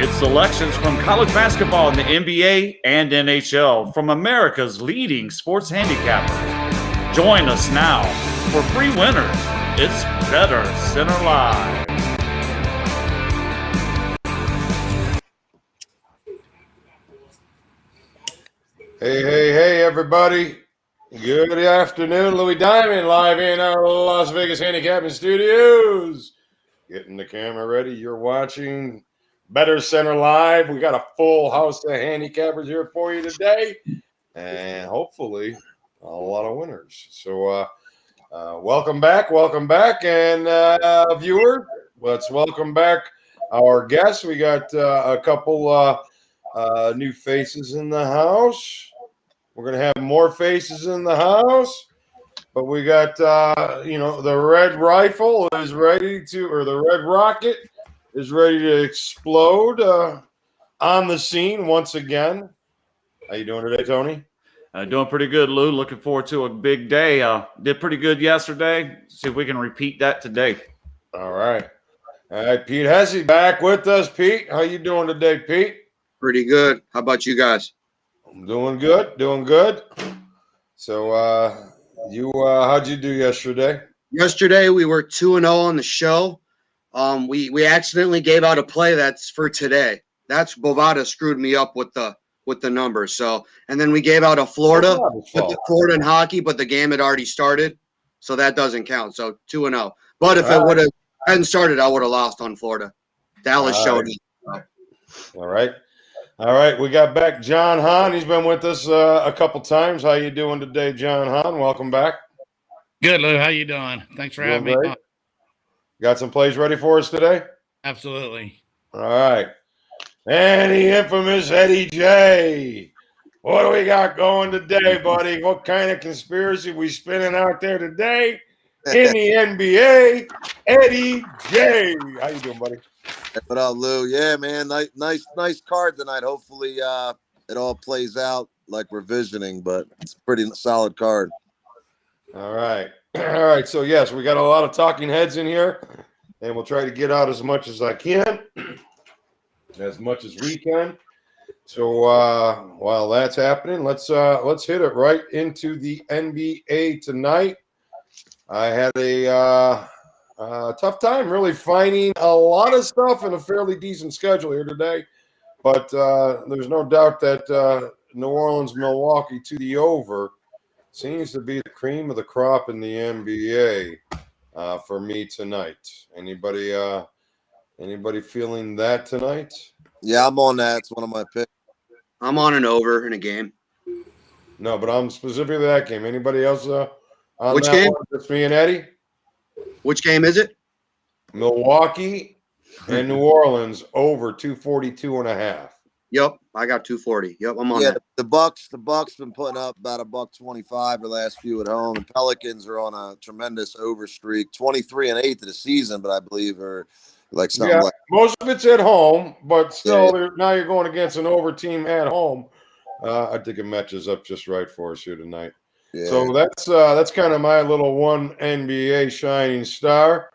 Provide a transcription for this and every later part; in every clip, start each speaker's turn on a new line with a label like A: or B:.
A: It's selections from college basketball in the NBA and NHL from America's leading sports handicapper. Join us now for free winners. It's BettorCenter Live.
B: Hey, everybody. Good afternoon. Louie Diamond live in our Las Vegas handicapping studios. Getting the camera ready. You're watching BettorCenter Live. We got a full house of handicappers here for you today, and hopefully a lot of winners. So welcome back. And viewers, let's welcome back our guests. We got a couple new faces in the house. We're going to have more faces in the house, but we got, the red rifle is ready to, or the red rocket is ready to explode on the scene once again. How you doing today, Tony?
A: Doing pretty good, Lou. Looking forward to a big day. Did pretty good yesterday. See if we can repeat that today.
B: All right, Pete Hesse back with us. Pete, how you doing today, Pete?
C: Pretty good. How about you guys?
B: I'm doing good. So, how'd you do yesterday?
C: Yesterday we were 2-0 on the show. We accidentally gave out a play that's for today. That's Bovada screwed me up with the numbers. So, and then we gave out a Florida in hockey, but the game had already started, so that doesn't count. So 2-0. But if it hadn't started, I would have lost on Florida. Dallas showed me.
B: All right, we got back John Hahn. He's been with us a couple times. How you doing today, John Hahn? Welcome back.
D: Good, Lou. How you doing? Thanks for having me on.
B: Got some plays ready for us today?
D: Absolutely.
B: All right. And the infamous Eddie J. What do we got going today, buddy? What kind of conspiracy we spinning out there today in the NBA? Eddie J. How you doing, buddy?
E: What up, Lou? Yeah, man. Nice card tonight. Hopefully it all plays out like we're visioning, but it's a pretty solid card.
B: All right. So, yes, we got a lot of talking heads in here, and we'll try to get out as much as I can, as much as we can. So while that's happening, let's hit it right into the NBA tonight. I had a tough time really finding a lot of stuff in a fairly decent schedule here today. But there's no doubt that New Orleans, Milwaukee to the over seems to be the cream of the crop in the NBA for me tonight. Anybody feeling that tonight?
E: Yeah, I'm on that. It's one of my picks.
C: I'm on an over in a game.
B: No, but I'm specifically that game. Anybody else on
C: which
B: that
C: game?
B: One? Just me and Eddie.
C: Which game is it?
B: Milwaukee and New Orleans over 242.5.
C: Yep, I got 240. Yep, I'm on that.
E: The Bucks been putting up about $1.25 the last few at home. The Pelicans are on a tremendous over streak, 23-8 of the season, but I believe are like something like
B: most of it's at home, but still now you're going against an over team at home. I think it matches up just right for us here tonight. Yeah. So that's kind of my little one NBA shining star.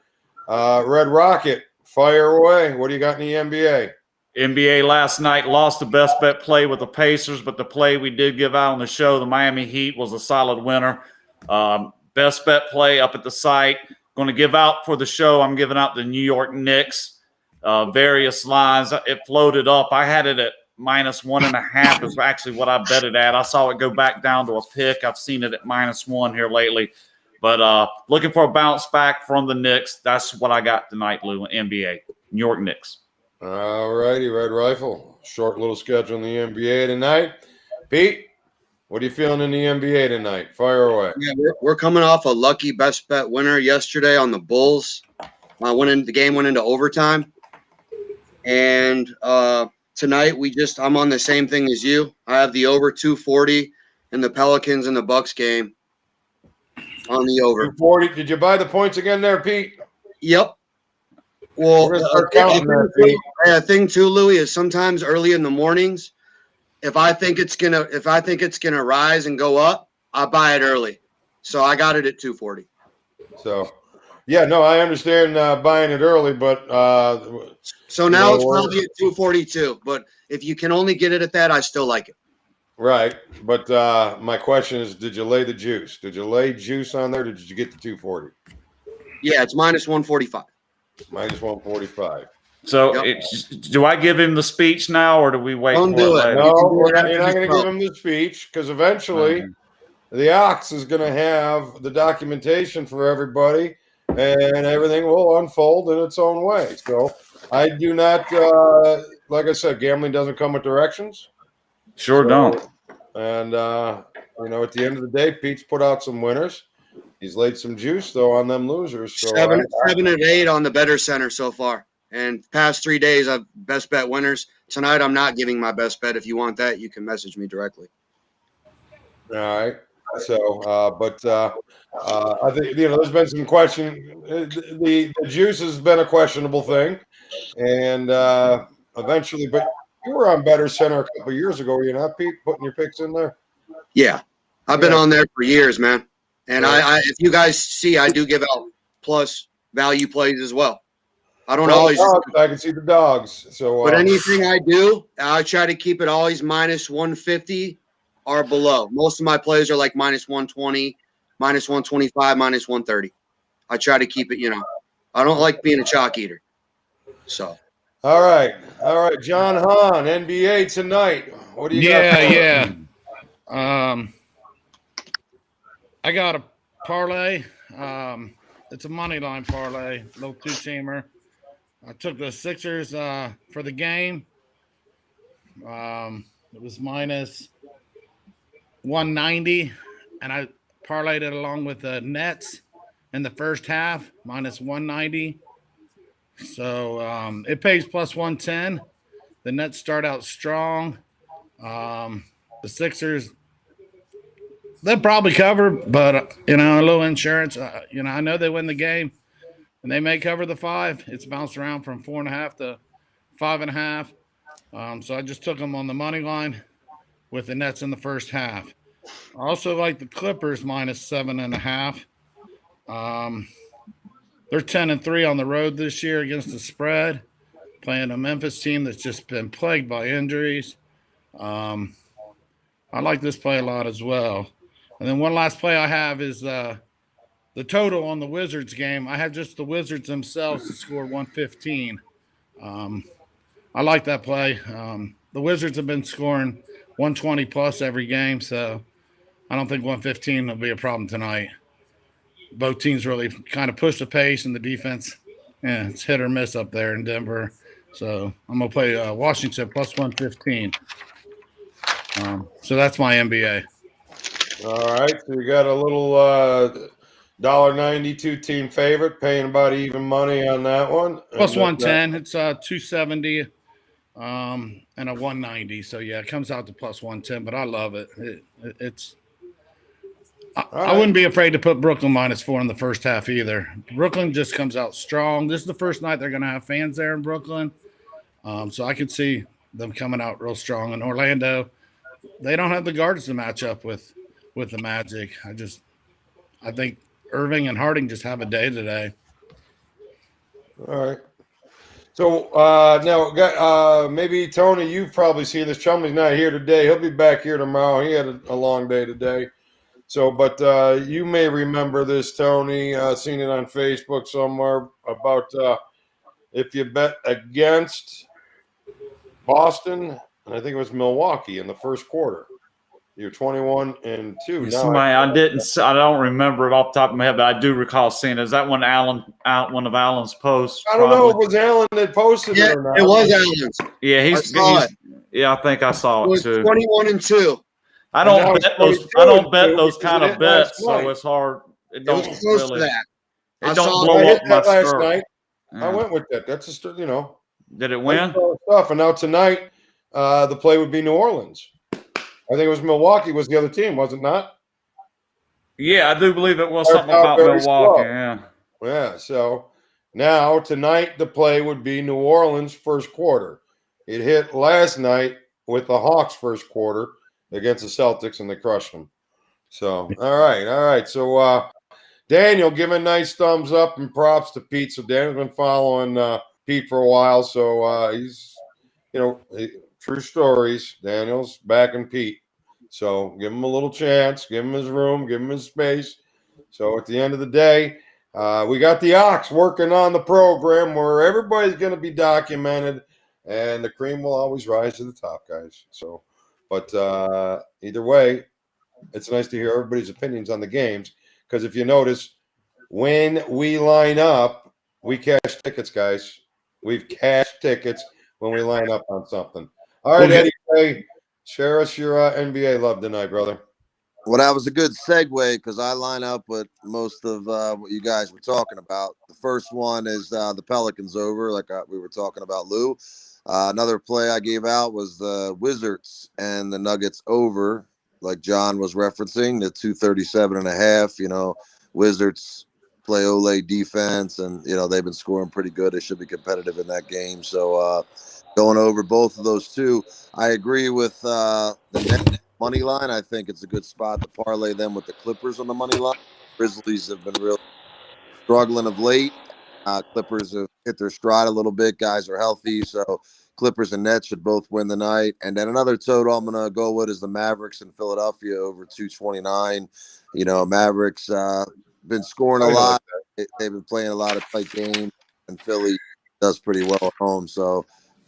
B: Red Rocket, fire away. What do you got in the NBA?
A: NBA last night lost the best bet play with the Pacers, but the play we did give out on the show, the Miami Heat, was a solid winner. Best bet play up at the site. Going to give out for the show. I'm giving out the New York Knicks. Various lines. It floated up. I had it at -1.5 is actually what I bet it at. I saw it go back down to a pick. I've seen it at -1 here lately. But looking for a bounce back from the Knicks. That's what I got tonight, Lou, in NBA. New York Knicks.
B: All righty, Red Rifle. Short little schedule in the NBA tonight. Pete, what are you feeling in the NBA tonight? Fire away.
C: Yeah, we're coming off a lucky best bet winner yesterday on the Bulls. The game went into overtime. And tonight I'm on the same thing as you. I have the over 240 in the Pelicans and the Bucks game on the over.
B: 240. Did you buy the points again there, Pete?
C: Yep. Well,
B: the
C: thing too, Louie, is sometimes early in the mornings, if I think it's gonna rise and go up, I buy it early. So I got it at 240.
B: So Yeah, no, I understand buying it early, but
C: So now it's
B: we're-
C: probably at 242. But if you can only get it at that, I still like it.
B: right. But my question is, did you lay the juice? Did you lay juice on there? Or did you get the 240?
C: Yeah, it's minus 145.
B: Minus 145.
A: So
C: Yep.
A: do I give him the speech now, or do we wait
C: Don't
A: for
C: do
A: it
C: it.
A: later?
C: You
B: No,
C: can do it after
B: you're not
C: the
B: going to
C: show.
B: give him the speech because eventually the Ox is going to have the documentation for everybody, and everything will unfold in its own way. So I do not, like I said, gambling doesn't come with directions.
A: Sure don't.
B: And at the end of the day, Pete's put out some winners. He's laid some juice though on them losers. So
C: Seven and 8 on the BettorCenter so far. And past 3 days, I've best bet winners. Tonight, I'm not giving my best bet. If you want that, you can message me directly.
B: all right. So, I think there's been some question. The juice has been a questionable thing, and eventually, but you were on BettorCenter a couple of years ago, were you not, Pete? Putting your picks in there.
C: Yeah, I've been on there for years, man. And
B: Yeah.
C: I if you guys see, I do give out plus value plays as well. I don't
B: Well,
C: always,
B: dogs, I can see the dogs. So,
C: but anything I do, I try to keep it always minus 150 or below. Most of my plays are like minus 120, minus 125, minus 130. I try to keep it, I don't like being a chalk eater. So.
B: all right, John Hahn, NBA tonight. What do you got?
D: Yeah. I got a parlay. It's a money line parlay, little two-teamer. I took the Sixers for the game. It was minus 190, and I parlayed it along with the Nets in the first half, minus 190. So it pays plus 110. The Nets start out strong. The Sixers, they'll probably cover, but a little insurance. I know they win the game, and they may cover the 5. It's bounced around from 4.5 to 5.5. So I just took them on the money line with the Nets in the first half. I also like the Clippers minus 7.5. They're 10-3 on the road this year against the spread, playing a Memphis team that's just been plagued by injuries. I like this play a lot as well. And then one last play I have is the total on the Wizards game. I have just the Wizards themselves to score 115. I like that play. The Wizards have been scoring 120 plus every game, so I don't think 115 will be a problem tonight. Both teams really kind of push the pace, and the defense, it's hit or miss up there in Denver. So I'm going to play Washington plus 115. So that's my NBA.
B: All right, so you got a little $1.92 team favorite, paying about even money on that one.
D: Plus
B: And
D: 110. It's 270 and a 190. So, yeah, it comes out to plus 110, but I love it. I wouldn't be afraid to put Brooklyn minus 4 in the first half either. Brooklyn just comes out strong. This is the first night they're going to have fans there in Brooklyn. So I could see them coming out real strong. In Orlando, they don't have the guards to match up with the Magic. I think Irving and Harding just have a day today.
B: all right. So now, maybe Tony, you've probably seen this. Chumley's not here today. He'll be back here tomorrow. He had a long day today. So, but you may remember this, Tony. Seen it on Facebook somewhere about if you bet against Boston, and I think it was Milwaukee in the first quarter, you're 21-2.
A: I don't remember it off the top of my head, but I do recall seeing it. Is that one of Allen's posts?
B: I don't know if it was Allen that posted
C: Yeah,
B: it or not.
C: it was Allen's.
A: Yeah,
C: I saw it.
A: Yeah, I think I saw
C: It
A: it
C: was
A: too.
C: 21-2.
A: I
B: And now
A: don't
B: it's
A: bet those.
B: 22
A: I don't bet those
B: because
A: kind
B: it
A: of
B: hit last
A: bets, so
B: night.
A: it's hard. It
C: It was
A: don't
C: close
A: really.
C: to that. I
A: It don't
C: saw
A: blow
B: I
A: up
B: hit
A: my
B: that last
A: skirt.
B: night.
A: Yeah.
B: I went with that. That's
A: Did it
B: nice
A: win?
B: stuff. And now tonight, the play would be New Orleans. I think it was Milwaukee was the other team, was it not?
A: Yeah, I do believe it was
B: Starts
A: something
B: out
A: about
B: very
A: Milwaukee.
B: slow.
A: Yeah.
B: Yeah. So now tonight the play would be New Orleans first quarter. It hit last night with the Hawks first quarter against the Celtics, and they crushed them. So all right. So Daniel giving nice thumbs up and props to Pete. So Daniel's been following Pete for a while. So he's, true stories. Daniel's backing Pete. So give him a little chance. Give him his room. Give him his space. So at the end of the day, we got the Ox working on the program where everybody's going to be documented, and the cream will always rise to the top, guys. So, but either way, it's nice to hear everybody's opinions on the games, because if you notice, when we line up, we cash tickets, guys. We've cashed tickets when we line up on something. All right, Eddie, hey, share us your NBA love tonight, brother.
E: Well, that was a good segue because I line up with most of what you guys were talking about. The first one is the Pelicans over, like we were talking about, Lou. Another play I gave out was the Wizards and the Nuggets over, like John was referencing, the 237.5. Wizards play Ole defense, and, they've been scoring pretty good. They should be competitive in that game. So going over both of those two, I agree with the net money line. I think it's a good spot to parlay them with the Clippers on the money line. Grizzlies have been really struggling of late. Clippers have hit their stride a little bit. Guys are healthy, so Clippers and Nets should both win the night. And then another total I'm going to go with is the Mavericks in Philadelphia over 229. Mavericks been scoring a lot. They've been playing a lot of tight games, and Philly does pretty well at home. So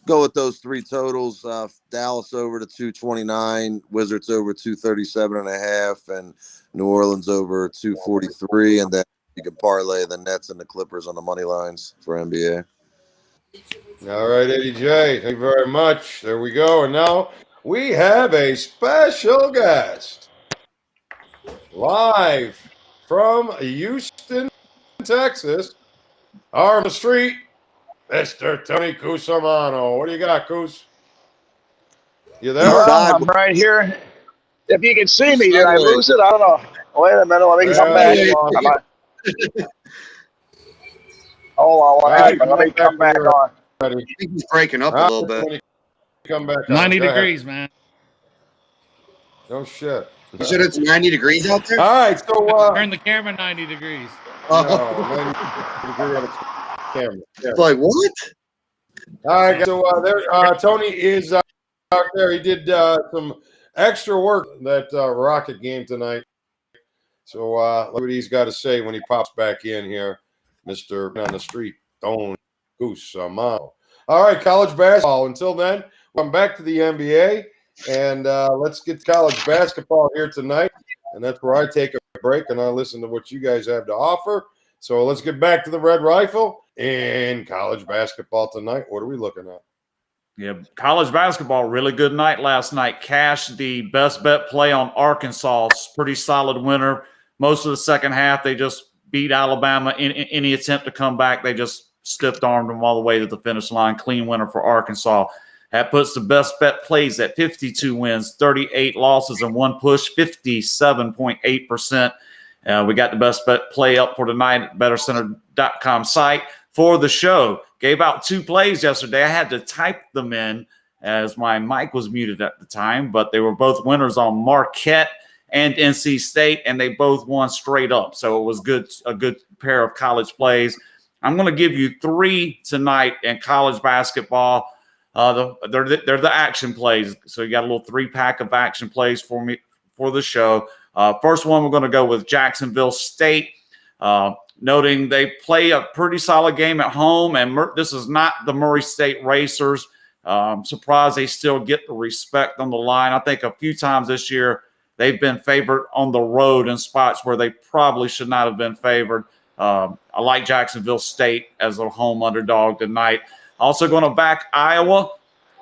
E: go with those three totals. Dallas over to 229, Wizards over 237.5, and New Orleans over 243. And then you can parlay the Nets and the Clippers on the money lines for NBA.
B: All right, Eddie J, thank you very much. There we go. And now we have a special guest live from Houston, Texas. On the street, Mr. Tony Kusamano. What do you got, Kus? You there?
F: I'm right here. If you can see me, did I lose it? I don't know. Wait a minute. Let me come back. Hold on. Let me come back on.
C: I think he's breaking up a little bit.
B: Come back
D: 90 degrees, man.
B: No shit.
C: You said it's 90 degrees out there?
B: All right, so
D: turn the camera 90 degrees.
B: No, 90 degrees on the camera. Yeah.
C: Like what?
B: All right, so Tony is out there. He did some extra work that Rocket game tonight. So look what he's got to say when he pops back in here, Mr. on the street, Tony Kusamano. All right, college basketball. Until then, welcome back to the NBA, and let's get college basketball here tonight. And that's where I take a break and I listen to what you guys have to offer. So let's get back to the Red Rifle in college basketball tonight. What are we looking at?
A: Yeah, college basketball, really good night last night. Cashed the best bet play on Arkansas. Pretty solid winner. Most of the second half, they just beat Alabama. In any attempt to come back, they just stiff-armed them all the way to the finish line. Clean winner for Arkansas. That puts the best bet plays at 52 wins, 38 losses, and 1 push, 57.8%. We got the best bet play up for tonight at BettorCenter.com site for the show. Gave out 2 plays yesterday. I had to type them in as my mic was muted at the time, but they were both winners on Marquette and NC State, and they both won straight up. So it was a good pair of college plays. I'm going to give you 3 tonight in college basketball. They're the action plays. So you got a little 3-pack of action plays for me for the show. First one, we're going to go with Jacksonville State, noting they play a pretty solid game at home, and this is not the Murray State Racers. Surprised they still get the respect on the line. I think a few times this year they've been favored on the road in spots where they probably should not have been favored. I like Jacksonville State as a home underdog tonight. Also going to back Iowa.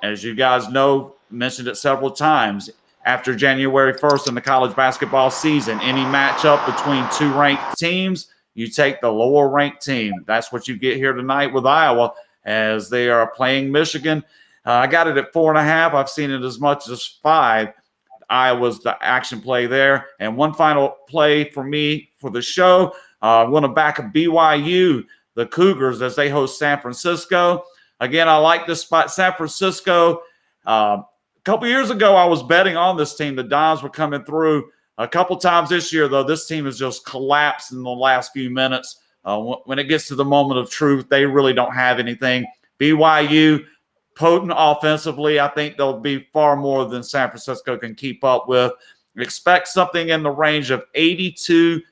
A: As you guys know, mentioned it several times, after January 1st in the college basketball season, any matchup between 2 ranked teams, you take the lower ranked team. That's what you get here tonight with Iowa as they are playing Michigan. I got it at 4.5. I've seen it as much as 5. Iowa's the action play there. And one final play for me for the show. I'm going to back BYU, the Cougars, as they host San Francisco. Again, I like this spot. San Francisco, a couple years ago, I was betting on this team. The Dons were coming through A couple times this year, though, this team has just collapsed in the last few minutes. When it gets to the moment of truth, they really don't have anything. BYU, potent offensively. I think they'll be far more than San Francisco can keep up with. Expect something in the range of 82-65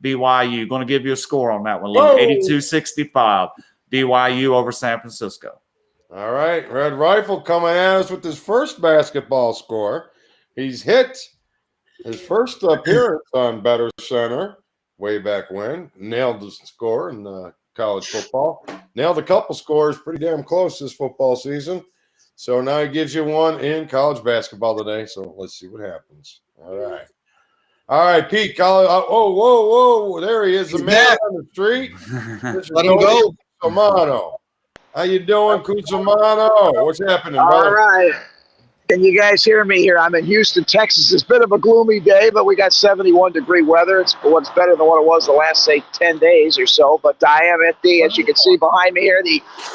A: BYU. Going to give you a score on that one, Lee. 82-65 BYU over San Francisco.
B: All right. Red Rifle coming at us with his first basketball score. He's hit his first appearance on BettorCenter way back when. Nailed the score in college football. Nailed a couple scores pretty damn close this football season. So now he gives you one in college basketball today. So let's see what happens. All right. All right, Pete. Whoa. There he is, the man on the street.
C: Let him go.
B: Kusamano. How you doing, Kusamano? What's happening, brother?
F: All right. Can you guys hear me here? I'm in Houston, Texas. It's a bit of a gloomy day, but we got 71-degree weather. It's better than what it was the last, say, 10 days or so. But I am at the, as you can see behind me here,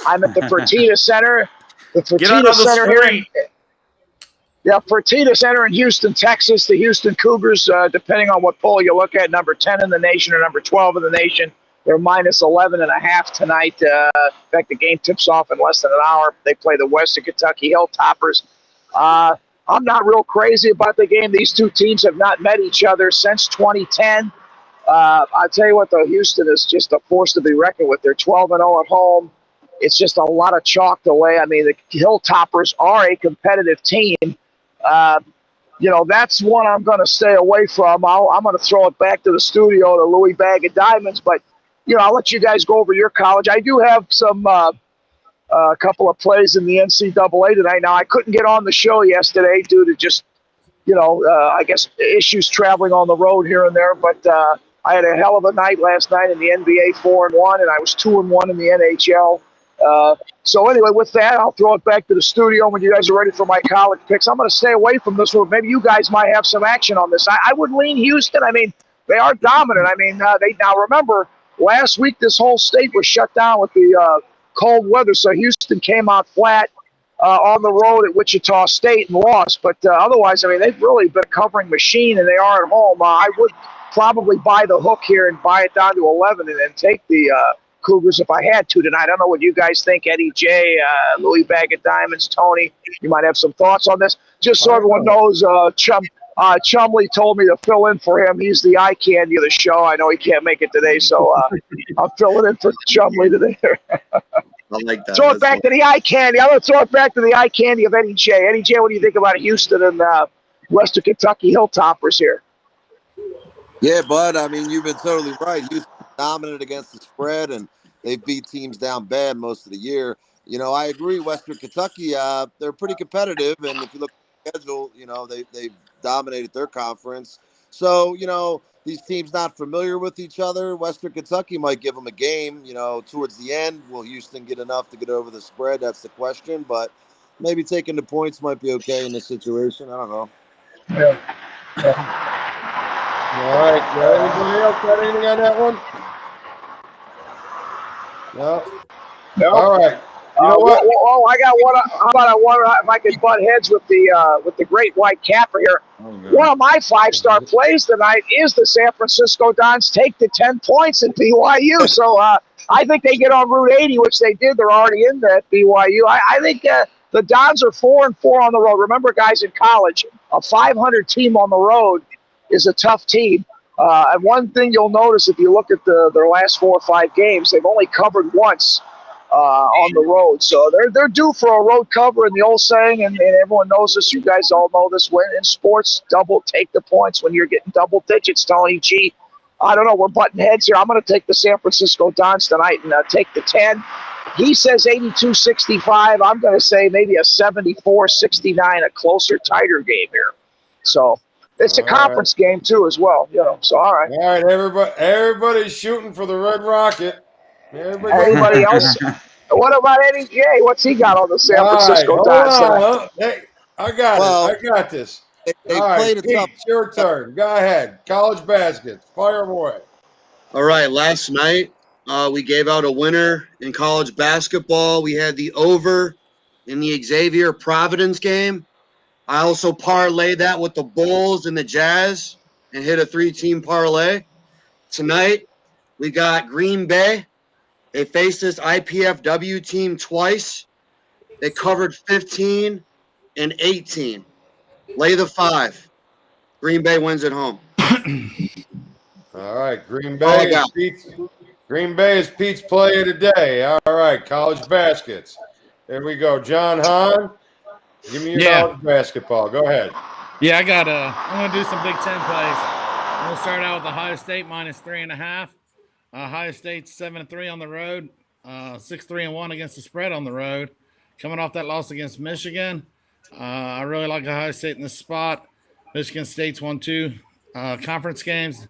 F: I'm at the Fertitta Center. The Fertitta Center here. Yeah, Fertitta Center in Houston, Texas. The Houston Cougars, depending on what poll you look at, number 10 in the nation or number 12 in the nation. They're minus 11.5 tonight. In fact, the game tips off in less than an hour. They play the Western Kentucky Hilltoppers. I'm not real crazy about the game. These two teams have not met each other since 2010. I'll tell you what, though, Houston is just a force to be reckoned with. They're 12-0 at home. It's just a lot of chalk away. I mean, the Hilltoppers are a competitive team. That's one I'm going to stay away from. I'm going to throw it back to the studio to Louie Bag of Diamonds. But, I'll let you guys go over your college. I do have some a couple of plays in the NCAA tonight. Now, I couldn't get on the show yesterday due to just, I guess issues traveling on the road here and there. But I had a hell of a night last night in the NBA, 4-1, and I was 2-1 in the NHL. So anyway, with that, I'll throw it back to the studio when you guys are ready for my college picks. I'm going to stay away from this one. Maybe you guys might have some action on this. I would lean Houston. I mean, they are dominant. I mean, now remember, last week this whole state was shut down with the cold weather, so Houston came out flat on the road at Wichita State and lost. But otherwise, I mean, they've really been a covering machine, and they are at home. I would probably buy the hook here and buy it down to 11 and then take the Cougars if I had to tonight. I don't know what you guys think, Eddie J, Louie Bag of Diamonds, Tony. You might have some thoughts on this. Just so everyone knows, Chumly told me to fill in for him. He's the eye candy of the show. I know he can't make it today, so I'm filling in for Chumly today.
C: I like that.
F: Throw it back to the eye candy. I'm going to throw it back to the eye candy of Eddie J. Eddie J, what do you think about Houston and Western Kentucky Hilltoppers here?
E: Yeah, bud. I mean, you've been totally right. Houston dominant against the spread, and they beat teams down bad most of the year. I agree. Western Kentucky, they're pretty competitive, and if you look at the schedule, they've dominated their conference. So, these teams not familiar with each other. Western Kentucky might give them a game, towards the end. Will Houston get enough to get over the spread? That's the question, but maybe taking the points might be okay in this situation. I don't know.
F: Yeah.
B: All right. Anybody else got anything on that one? No. All right. You know what?
F: I got one. How about if I could butt heads with the great white capper here? One of my 5-star plays tonight is the San Francisco Dons take the 10 points at BYU. So I think they get on Route 80, which they did. They're already in that BYU. I think the Dons are 4-4 on the road. Remember, guys, in college, a 500 team on the road is a tough team. And one thing you'll notice if you look at their last 4 or 5 games, they've only covered once on the road. So they're due for a road cover, and the old saying, and everyone knows this, you guys all know this, when in sports, take the points when you're getting double digits. Tony G, I don't know, we're butting heads here. I'm going to take the San Francisco Dons tonight and take the 10. He says 82-65. I'm going to say maybe a 74-69, a closer, tighter game here. So it's a conference game too as well, so all right.
B: All right, everybody's shooting for the Red Rocket.
F: Everybody else? What about Eddie J? What's he got on the San Francisco Dons?
B: Hey, I got this.
E: They
B: all
E: played
B: right,
E: a tough.
B: Pete, it's your turn. Go ahead. College baskets. Fire away.
C: All right. Last night, we gave out a winner in college basketball. We had the over in the Xavier Providence game. I also parlayed that with the Bulls and the Jazz and hit a 3-team parlay. Tonight, we got Green Bay. They faced this IPFW team twice. They covered 15 and 18. Lay the 5. Green Bay wins at home.
B: All right, Green
C: All I
B: Bay
C: got.
B: Green Bay is Pete's play of the day. All right, college baskets. There we go. John Hahn, give me your college basketball. Go ahead.
D: Yeah, I'm gonna do some Big Ten plays. We'll start out with Ohio State -3.5. Ohio State's 7-3 on the road, 6-3-1 against the spread on the road. Coming off that loss against Michigan, I really like Ohio State in this spot. Michigan State's won 2 conference games.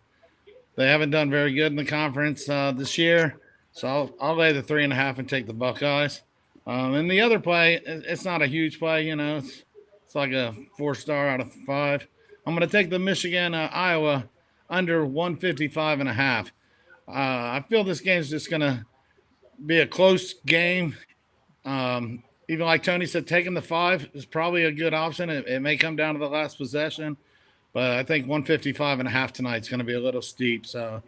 D: They haven't done very good in the conference this year, so I'll lay the 3.5 and take the Buckeyes. And the other play, it's not a huge play, you know. It's like a 4-star out of 5. I'm going to take the Michigan Iowa under 155.5. I feel this game's just going to be a close game. Even like Tony said, taking the 5 is probably a good option. It may come down to the last possession, but I think 155.5 tonight is going to be a little steep. So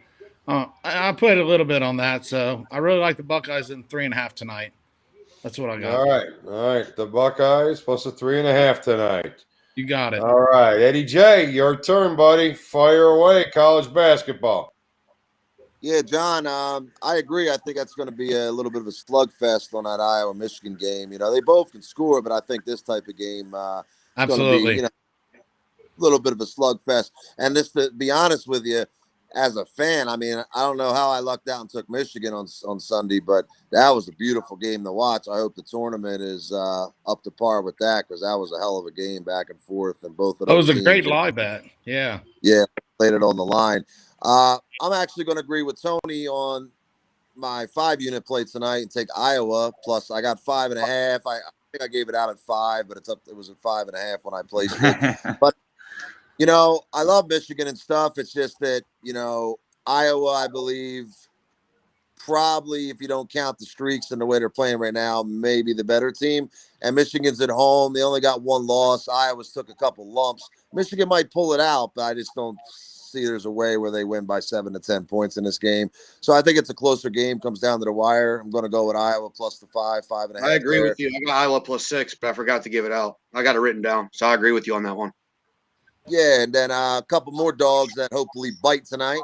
D: I put a little bit on that. So I really like the Buckeyes in 3.5 tonight. That's what I got.
B: All right. The Buckeyes plus a 3.5 tonight.
D: You got it.
B: All right, Eddie J, your turn, buddy. Fire away, college basketball.
E: Yeah, John, I agree. I think that's going to be a little bit of a slugfest on that Iowa-Michigan game. You know, they both can score, but I think this type of game
D: Absolutely.
E: Be, a little bit of a slugfest. And just to be honest with you, as a fan, I mean, I don't know how I lucked out and took Michigan on Sunday, but that was a beautiful game to watch. I hope the tournament is up to par with that because that was a hell of a game back and forth. And both of those
D: It was a
E: teams
D: great live bet. Yeah.
E: Yeah, laid it on the line. I'm actually going to agree with Tony on my 5-unit play tonight and take Iowa. Plus, I got 5.5. I think I gave it out at 5, but it was at 5.5 when I placed it. But you know, I love Michigan and stuff. It's just that, you know, Iowa, I believe, probably, if you don't count the streaks and the way they're playing right now, maybe the better team. And Michigan's at home. They only got 1 loss. Iowa's took a couple lumps. Michigan might pull it out, but I just don't see there's a way where they win by 7 to 10 points in this game. So I think it's a closer game. Comes down to the wire. I'm going to go with Iowa plus the 5.5.
C: I agree with you. I got Iowa plus 6, but I forgot to give it out. I got it written down, so I agree with you on that one.
E: Yeah, and then a couple more dogs that hopefully bite tonight.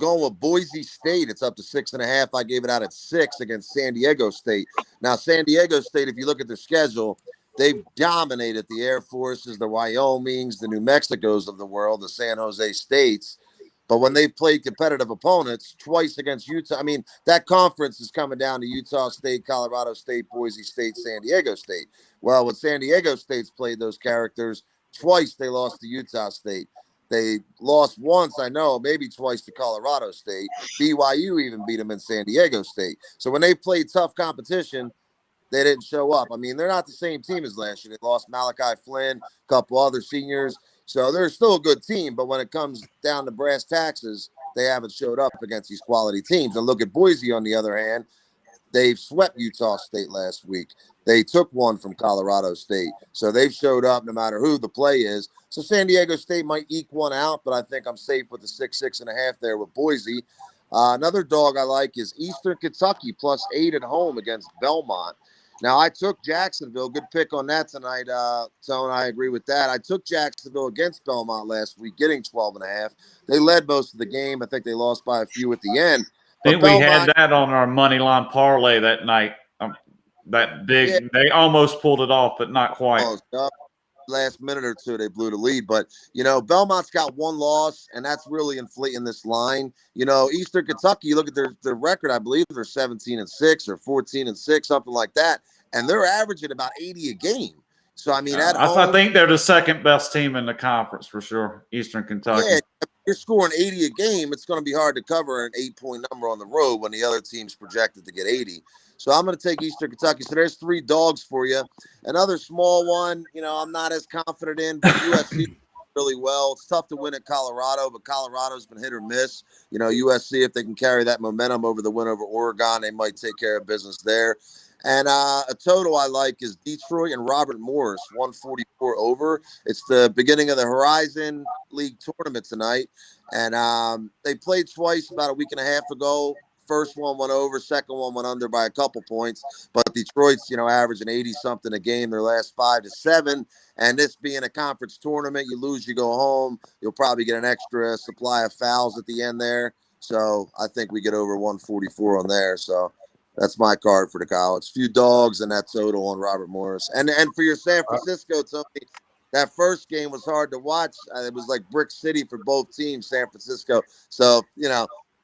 E: Going with Boise State. It's up to 6.5. I gave it out at 6 against San Diego State. Now, San Diego State, if you look at their schedule, they've dominated the Air Forces, the Wyomings, the New Mexicos of the world, the San Jose States. But when they've played competitive opponents twice against Utah, I mean, that conference is coming down to Utah State, Colorado State, Boise State, San Diego State. Well, when San Diego State's played those characters, twice they lost to Utah State. They lost once, I know, maybe twice to Colorado State. BYU even beat them in San Diego State. So when they played tough competition, they didn't show up. I mean, they're not the same team as last year. They lost Malachi Flynn, a couple other seniors. So they're still a good team. But when it comes down to brass taxes, they haven't showed up against these quality teams. And look at Boise, on the other hand. They've swept Utah State last week. They took 1 from Colorado State. So they've showed up no matter who the play is. So San Diego State might eke 1 out, but I think I'm safe with the 6.5 there with Boise. Another dog I like is Eastern Kentucky plus 8 at home against Belmont. Now, I took Jacksonville. Good pick on that tonight, Tone. I agree with that. I took Jacksonville against Belmont last week, getting 12.5. They led most of the game. I think they lost by a few at the end.
A: I think we had that on our money line parlay that night. That big, yeah. They almost pulled it off, but not quite.
E: Last minute or two, they blew the lead. But, you know, Belmont's got 1 loss, and that's really inflating this line. You know, Eastern Kentucky, you look at their record, I believe they're 17-6 or 14-6, something like that. And they're averaging about 80 a game. So, I mean,
A: I think they're the second best team in the conference for sure, Eastern Kentucky.
E: Yeah, if you're scoring 80 a game, it's going to be hard to cover an 8-point number on the road when the other team's projected to get 80. So I'm going to take Eastern Kentucky. So there's 3 dogs for you. Another small one, you know, I'm not as confident in, but USC really well. It's tough to win at Colorado, but Colorado's been hit or miss. You know, USC, if they can carry that momentum over the win over Oregon, they might take care of business there. And a total I like is Detroit and Robert Morris, 144 over. It's the beginning of the Horizon League tournament tonight. And they played twice about a week and a half ago. First one went over, second one went under by a couple points. But Detroit's, averaging 80-something a game their last 5 to 7. And this being a conference tournament, you lose, you go home. You'll probably get an extra supply of fouls at the end there. So I think we get over 144 on there. So that's my card for the college. Few dogs and that total on Robert Morris. And for your San Francisco, Tony, that first game was hard to watch. It was like Brick City for both teams, San Francisco. So,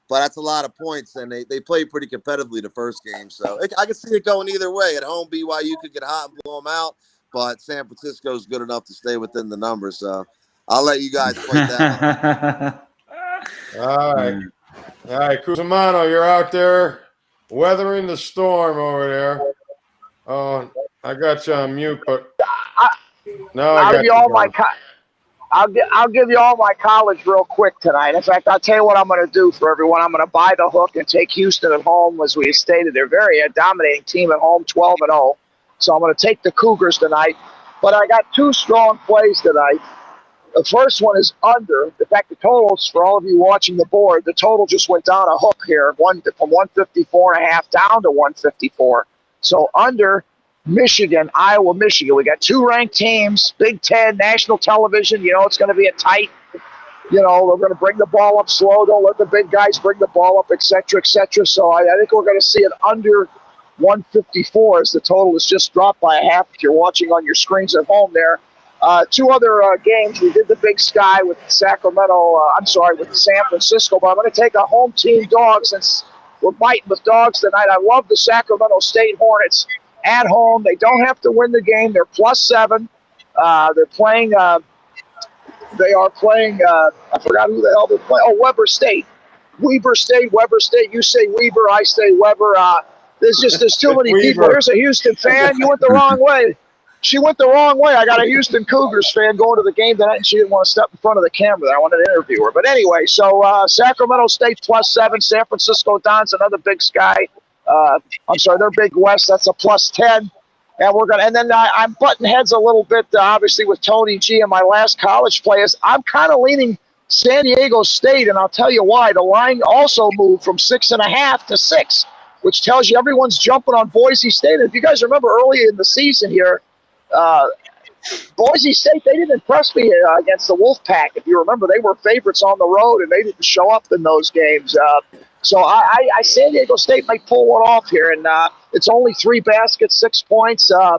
E: but that's a lot of points, and they played pretty competitively the first game. So I could see it going either way. At home, BYU could get hot and blow them out, but San Francisco is good enough to stay within the numbers. So I'll let you guys fight that one.
B: All right, Kusamano, you're out there weathering the storm over there. Oh, I got you on mute, but no,
F: I'll give you all my college real quick tonight. In fact, I'll tell you what I'm going to do for everyone. I'm going to buy the hook and take Houston at home, as we stated. They're a dominating team at home, 12-0. So I'm going to take the Cougars tonight. But I got two strong plays tonight. The first one is under. In fact, the totals, for all of you watching the board, the total just went down a hook here, from 154.5 down to 154. So under Michigan, Iowa, Michigan. We got two ranked teams, Big Ten, national television. It's going to be a tight, they're going to bring the ball up slow. Don't let the big guys bring the ball up, et cetera, et cetera. So I think we're going to see it under 154 as the total is just dropped by a half if you're watching on your screens at home there. Two other games. We did the Big Sky with with San Francisco, but I'm going to take a home team dog since we're biting with dogs tonight. I love the Sacramento State Hornets at home. They don't have to win the game. They're +7. They're playing. They are playing. I forgot who the hell they're playing. Oh, Weber State. Weber State. You say Weber. I say Weber. There's too many people. Here's a Houston fan. You went the wrong way. She went the wrong way. I got a Houston Cougars fan going to the game tonight, and she didn't want to step in front of the camera there. I wanted to interview her. But anyway, so Sacramento State +7. San Francisco Dons, another Big Sky. They're Big West. That's a +10. And then I'm butting heads a little bit, obviously, with Tony G and my last college players. I'm kind of leaning San Diego State, and I'll tell you why. The line also moved from 6.5 to 6, which tells you everyone's jumping on Boise State. And if you guys remember earlier in the season here, Boise State, they didn't impress me against the Wolfpack. If you remember, they were favorites on the road, and they didn't show up in those games. So I San Diego State might pull one off here, and it's only 3 baskets, 6 points. The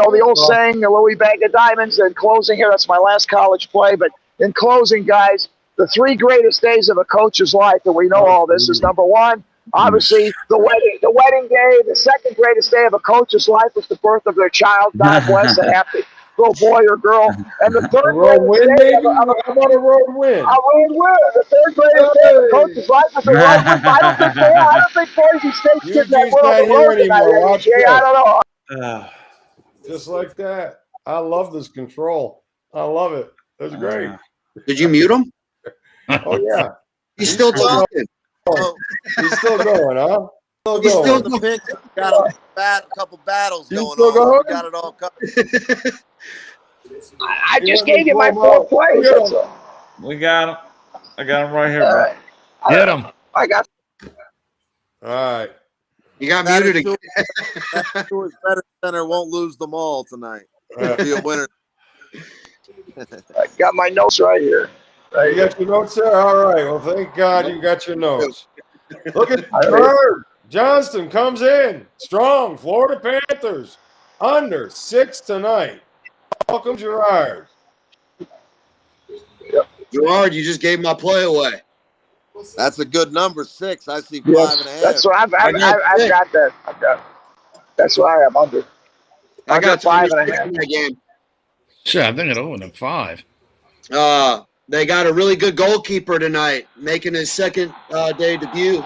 F: old saying, the Louie bag of diamonds. In closing here, that's my last college play. But in closing, guys, the 3 greatest days of a coach's life, and we know all this, is number 1, obviously, the wedding day. The second greatest day of a coach's life was the birth of their child. God bless and happy little boy or girl. And the third greatest day of a road win. The third greatest day of a coach's life was a road win. I don't think Boise State's getting that well on the road tonight. I don't know.
B: Just like that. I love this control. I love it. That's great.
C: Did you mute him?
B: Oh, yeah.
C: He's still talking.
B: He's still going, huh?
E: He's still the pick. Got a couple battles going on. We got it all covered.
F: I just gave you my 4 plays.
A: We got him. I got him right here, bro.
D: Get him.
F: I got.
B: All right.
C: You got muted again.
E: BettorCenter won't lose them all tonight. Be a winner.
F: I got my notes right here.
B: You got your notes there? All right. Well, thank God you got your notes. Look at Gerard Johnston comes in strong. Florida Panthers under 6 tonight. Welcome, Gerard.
C: Gerard, you just gave my play away.
E: That's a good number, 6. I see 5.5.
F: That's what I've got that. That's what I am under.
C: I got
F: 5.5
C: in that game.
D: Shit, I think it opened at 5.
C: They got a really good goalkeeper tonight, making his second day debut.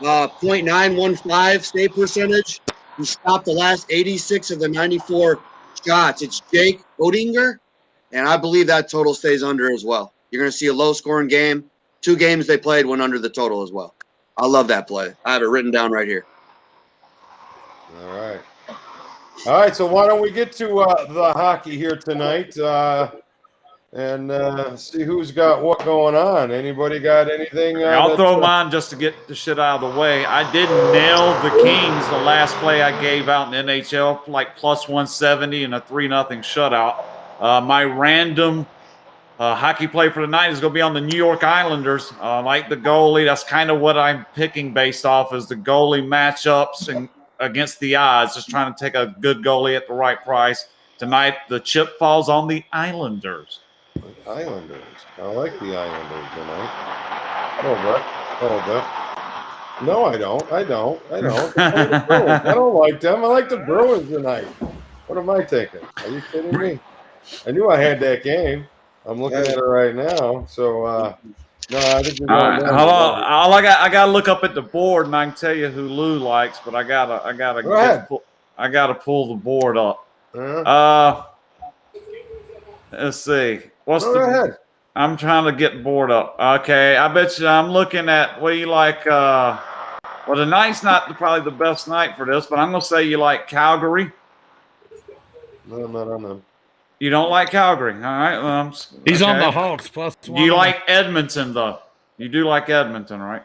C: .915 save percentage. He stopped the last 86 of the 94 shots. It's Jake Odinger, and I believe that total stays under as well. You're going to see a low-scoring game. 2 games they played went under the total as well. I love that play. I have it written down right here.
B: All right. All right. So why don't we get to the hockey here tonight and see who's got what going on? Anybody got anything?
A: I'll throw mine just to get the shit out of the way. I did nail the Kings the last play I gave out in NHL, like plus 170 and a 3-0 shutout. My random hockey play for tonight is going to be on the New York Islanders. Like the goalie, that's kind of what I'm picking based off is the goalie matchups and against the odds, just trying to take a good goalie at the right price. Tonight, the chip falls on the Islanders.
B: Islanders. I like the Islanders tonight. A little bit. No, I don't. I don't like them. I like the Bruins tonight. What am I thinking? Are you kidding me? I knew I had that game. I'm looking at it right now. So, no, I think we're going down.
A: I got to look up at the board, and I can tell you who Lou likes, but I gotta pull the board up. Let's see.
B: Go ahead.
A: I'm trying to get the board up. Okay, I bet you I'm looking at what you like. Well, tonight's not probably the best night for this, but I'm gonna say you like Calgary.
B: No, I'm not on them.
A: You don't like Calgary, all right?
D: He's on the Hawks plus 1.
A: Do you like Edmonton though? You do like Edmonton, right?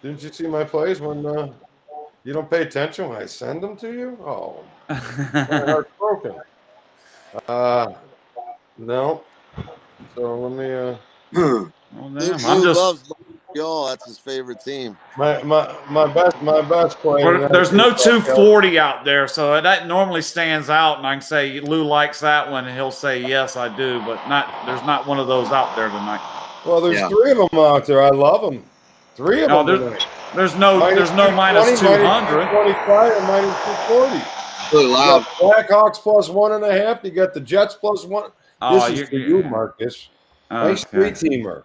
B: Didn't you see my plays when you don't pay attention when I send them to you? Oh, my heart's broken. No. So let me.
E: Lou loves Montreal. That's his favorite team.
B: My best play.
A: There's no 240 out there, so that normally stands out. And I can say Lou likes that one, and he'll say yes, I do. But there's not one of those out there tonight.
B: Well, there's 3 of them out there. I love them. 3 of them.
A: There's no minus 200.
B: Minus 25 and minus 240.
C: Really loud.
B: Blackhawks plus 1.5. You got the Jets plus 1.
A: Oh,
B: this is for you, Marcus. Nice
A: Okay.
B: 3-teamer.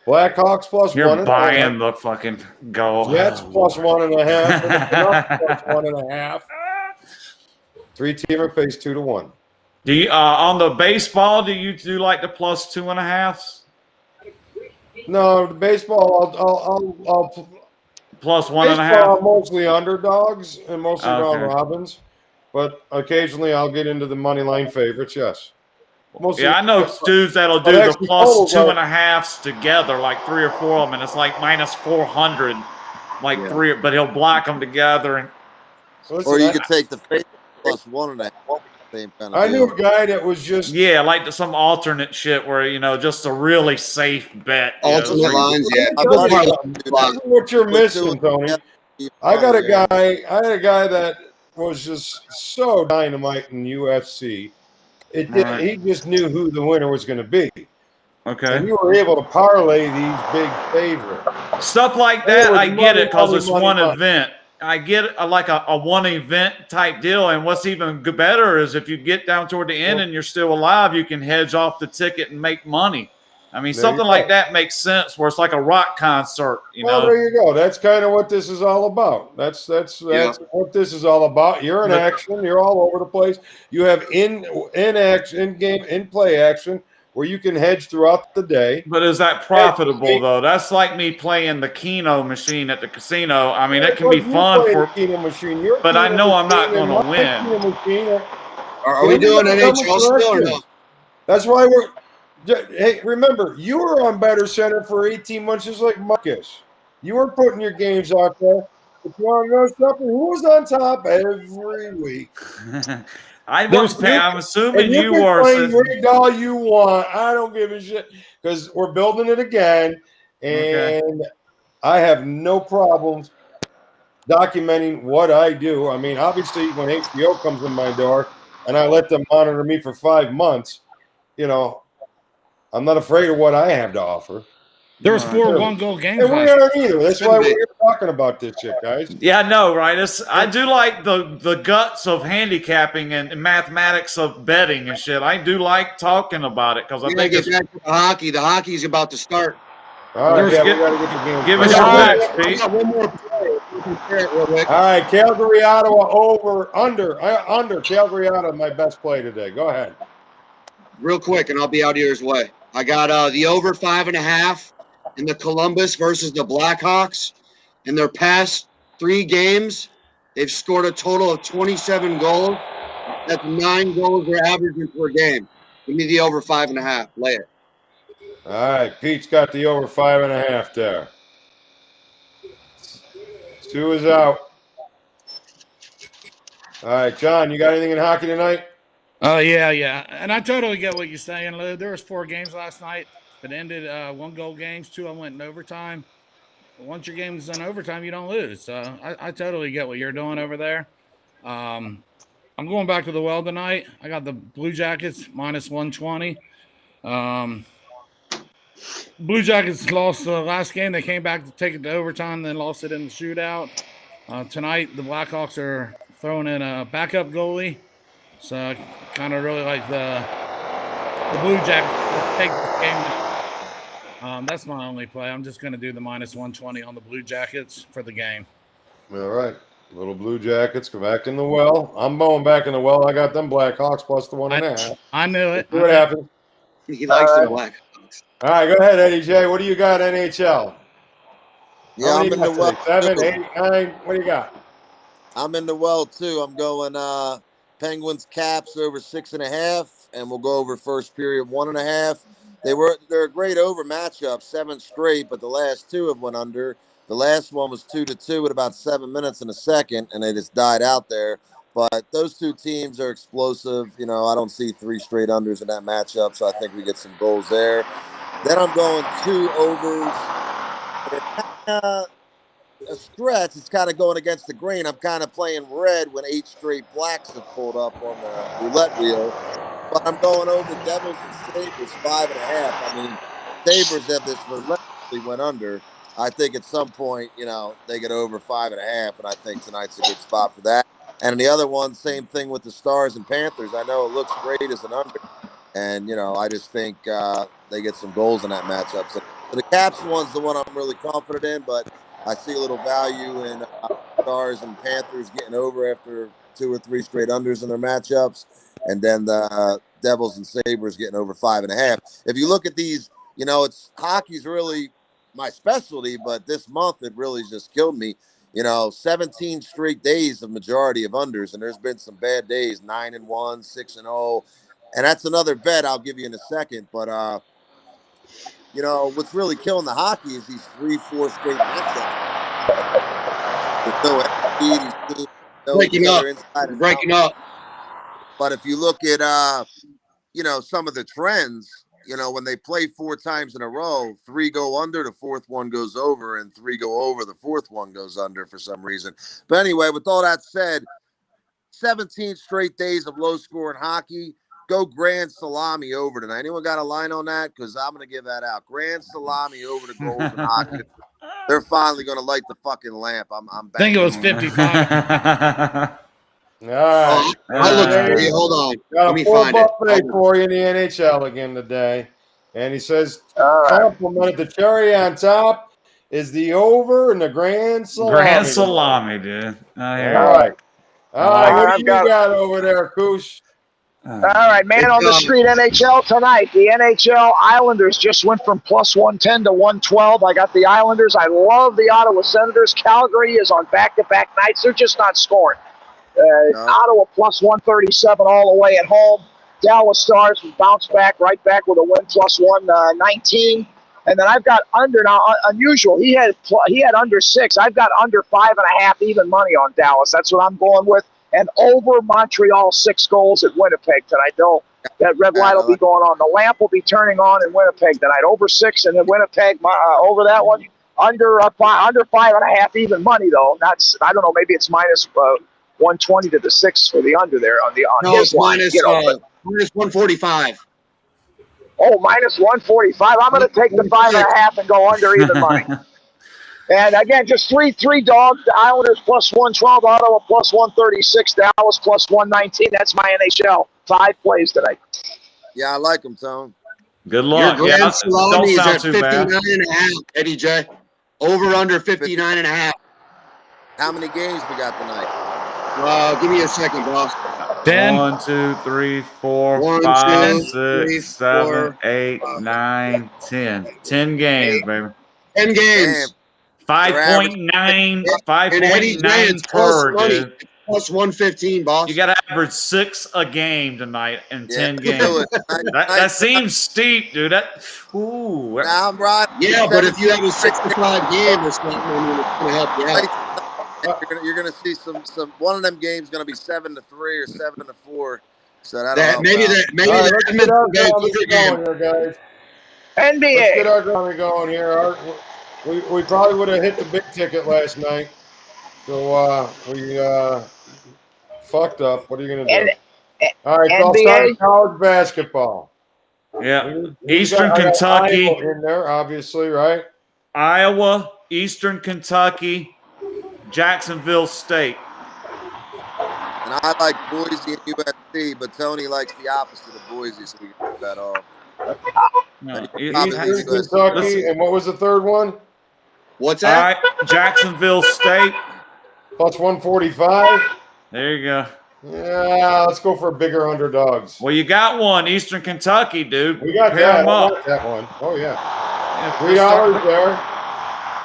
B: Blackhawks plus 1.5.
A: You're buying the fucking goal.
B: Jets plus 1.5. Plus 1.5. 3-teamer pays 2-1.
A: Do you on the baseball? Do you do like the plus 2.5s?
B: No, the baseball. I'll
A: plus 1.5.
B: Baseball, mostly underdogs and mostly round robins, but occasionally I'll get into the money line favorites. Yes. Mostly,
A: I know dudes that'll do the plus 2.5s together, like 3 or 4 of them, and it's like minus 400, like 3, but he'll block them together. And
E: or you could take the plus 1.5. Same kind of
B: I knew a guy that was just
A: like some alternate shit where just a really safe bet.
C: Alternate lines,
B: That's what you're missing, Tony. I had a guy that was just so dynamite in UFC. He just knew who the winner was going to be.
A: Okay.
B: And you were able to parlay these big favorites.
A: Stuff like that, I get it because it's one event. I get like a one event type deal. And what's even better is if you get down toward the end and you're still alive, you can hedge off the ticket and make money. I mean, something like that makes sense where it's like a rock concert,
B: Well, there you go. That's kind of what this is all about. That's what this is all about. You're in action. You're all over the place. You have in play action where you can hedge throughout the day.
A: But is that profitable though? That's like me playing the Keno machine at the casino. I mean, it can be fun for
B: Keno machine.
A: But I know I'm not going to win.
C: Are we doing NHL still or no?
B: That's why we're. Hey, remember, you were on BettorCenter for 18 months, just like Marcus. You were putting your games out there. If you want to know something, who was on top every week?
A: I'm assuming you were.
B: Every dollar you want. I don't give a shit because we're building it again, and I have no problems documenting what I do. I mean, obviously, when HBO comes in my door and I let them monitor me for 5 months, I'm not afraid of what I have to offer.
D: There's 4 one-goal games.
B: And we aren't either. That's why we're here talking about this shit, guys.
A: Yeah, I know, right? I do like the guts of handicapping and mathematics of betting and shit. I do like talking about it because I think
C: it's back to the hockey. The hockey's about to start.
B: All right, we got to get the game.
A: Give us your picks, Pete.
C: I got one more play.
B: All right, Calgary, Ottawa, under. Calgary, Ottawa, my best play today. Go ahead.
C: Real quick, and I'll be out here's way. I got the over 5.5 in the Columbus versus the Blackhawks in their past 3 games, they've scored a total of 27 goals. That's 9 goals they're averaging per game. Give me the over 5.5. Lay it.
B: All right, Pete's got the over 5.5 there. Stu is out. All right, John, you got anything in hockey tonight?
D: Oh, yeah. And I totally get what you're saying, Lou. There was 4 games last night that ended 1-goal games. 2 of them went in overtime. Once your game's in overtime, you don't lose. So I totally get what you're doing over there. I'm going back to the well tonight. I got the Blue Jackets minus 120. Blue Jackets lost the last game. They came back to take it to overtime, then lost it in the shootout. Tonight, the Blackhawks are throwing in a backup goalie. So I kind of really like the Blue Jackets to take this game. That's my only play. I'm just going to do the minus 120 on the Blue Jackets for the game.
B: All right. Little Blue Jackets go back in the well. I'm going back in the well. I got them Blackhawks plus the 1.5.
D: I knew it.
B: See what happens.
C: He likes the Blackhawks.
B: All right, go ahead, Eddie J. What do you got, NHL?
E: Yeah, I'm in the well.
B: 7, 8, 9. What do you got?
E: I'm in the well too. I'm going Penguins Caps over 6.5, and we'll go over first period 1.5. They're a great over matchup, 7 straight, but the last 2 have went under. The last one was 2-2 with about 7 minutes in a second, and they just died out there. But those 2 teams are explosive. You know, I don't see 3 straight unders in that matchup, so I think we get some goals there. Then I'm going 2 overs. A stretch. It's kind of going against the grain. I'm kind of playing red when 8 straight blacks have pulled up on the roulette wheel. But I'm going over Devils and Sabres 5.5. I mean, Sabres have this relentlessly went under. I think at some point, you know, they get over 5.5, and I think tonight's a good spot for that. And the other one, same thing with the Stars and Panthers. I know it looks great as an under, and, you know, I just think they get some goals in that matchup. So the Caps one's the one I'm really confident in, but I see a little value in Stars and Panthers getting over after 2 or 3 straight unders in their matchups, and then the Devils and Sabres getting over 5.5. If you look at these, you know, hockey's really my specialty, but this month it really just killed me. You know, 17 straight days of majority of unders, and there's been some bad days, 9-1, 6-0, and that's another bet I'll give you in a second. But you know, what's really killing the hockey is these 3-4 straight matchups. There's no speed,
C: breaking up.
E: But if you look at you know, some of the trends, you know, when they play 4 times in a row, 3 go under, the 4th one goes over, and 3 go over, the 4th one goes under for some reason. But anyway, with all that said, 17 straight days of low scoring hockey. Go Grand Salami over tonight. Anyone got a line on that? Because I'm going to give that out. Grand Salami over the goals in hockey. They're finally going to light the fucking lamp. I'm
D: I think it was 55.
B: All right.
C: I look for you. Hold on.
B: Got
C: Let
B: a
C: me
B: full
C: find it.
B: buffet for you in the NHL again today. And he says,
F: All right.
B: compliment the cherry on top is the over and the Grand Salami.
A: Grand Salami, dude. I hear
B: All
A: you.
B: right. All right. What
F: I've
B: do you got over there, Koosh?
F: All right, man on the street NHL tonight. The NHL Islanders just went from plus 110 to 112. I got the Islanders. I love the Ottawa Senators. Calgary is on back-to-back nights. They're just not scoring. Ottawa plus 137 all the way at home. Dallas Stars bounced back right back with a win plus 119. And then I've got under now. Unusual. He had under 6. I've got under 5.5 even money on Dallas. That's what I'm going with. And over Montreal 6 goals at Winnipeg tonight. Though that red light will be going on. The lamp will be turning on in Winnipeg tonight. Over 6, and then Winnipeg over that one. Under 5.5 even money though. That's I don't know. Maybe it's minus 120 to the 6 for the under there on his line.
C: Minus 145.
F: Oh, minus 145. I'm going to take the 5.5 and go under even money. And again, just three dogs. The Islanders plus 112, Ottawa plus 136, Dallas plus 119. That's my NHL. 5 plays tonight.
E: Yeah, I like them, Tone.
A: Good luck.
C: Your
A: Yeah,
C: Grand Salami
A: don't
C: is
A: sound
C: at
A: too
C: 59.5, Eddie J. Over under 59.5.
E: How many games we got tonight?
C: Give me a second, boss.
A: 10. 1, 2, 3, 4,
C: 1,
A: 5,
C: 2, 3,
A: 6, 7,
C: 4,
A: 8, 9, 10. 10 games, baby.
C: 10 games.
A: 5.9,
C: And Eddie's man,
A: 5.9
C: it's plus
A: per,
C: money.
A: dude.
C: It's plus 115, boss.
A: You got to average 6 a game tonight in 10
E: do
A: games.
E: it.
A: That seems steep, dude. Ooh.
E: Now I'm right.
C: Yeah, but if you have a 65 game or something, I mean, it's going to help you out.
E: You're gonna see some one of them games gonna be 7-3 or 7-4. So that'll
C: That
E: help
C: maybe
E: out.
C: that maybe
B: All right,
C: the
B: let's get our
C: Edmonton
B: Grammy going here, guys. Let's get
F: NBA.
B: our Grammy going here. We probably would have hit the big ticket last night. So we fucked up. What are you going to do? All right, so I'll start with
F: NBA.
B: college basketball.
A: Yeah.
B: Who's
A: Eastern
B: got- I got
A: Kentucky.
B: Iowa in there, obviously, right?
A: Iowa, Eastern Kentucky, Jacksonville State.
E: And I like Boise and USC, but Tony likes the opposite of Boise, so we can put that off.
A: No,
B: Eastern Kentucky,
A: listen.
B: and what was the third one?
C: What's
A: All
C: that?
A: right, Jacksonville State.
B: Plus 145.
A: There you go.
B: Yeah, let's go for bigger underdogs.
A: Well, you got one, Eastern Kentucky, dude.
B: We got
A: Pair
B: that.
A: 'em
B: I
A: up.
B: like that one. Oh yeah,
A: Yeah,
B: $3 there.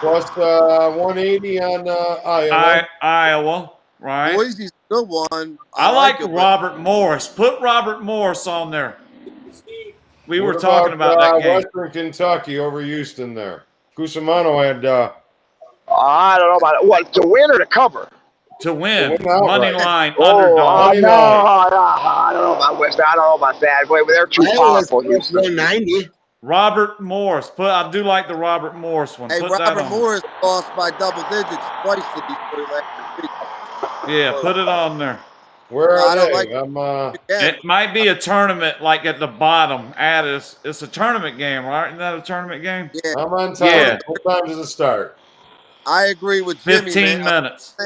B: Plus 180 on Iowa.
A: Iowa, right?
E: Boise's a good one.
A: I like
E: it, but
A: Robert Morris. Put Robert Morris on there. We were
B: What
A: talking about that game.
B: Western Kentucky over Houston there. Kusamano had
F: I don't know about it. What, to win or to cover?
A: To win.
B: To win outright.
A: Money line,
F: Oh,
A: underdog.
F: no, I don't know about West. I don't know about that. Wait, they're too
C: Iowa's
F: powerful.
C: plus 190.
A: Robert Morris. I do like the Robert Morris one.
E: hey,
A: Put that
E: Robert
A: on.
E: Morris lost by double digits twice to Detroit last week.
A: Yeah, put it on there.
B: Where
E: I
B: are
E: don't
B: they?
E: like-
B: I'm
A: It might be a tournament like at the bottom. It's a tournament game, right? Isn't that a tournament game?
E: Yeah,
B: I'm on time.
A: Yeah.
B: What time does it start?
E: I agree with Jimmy.
A: 15
E: man.
A: minutes.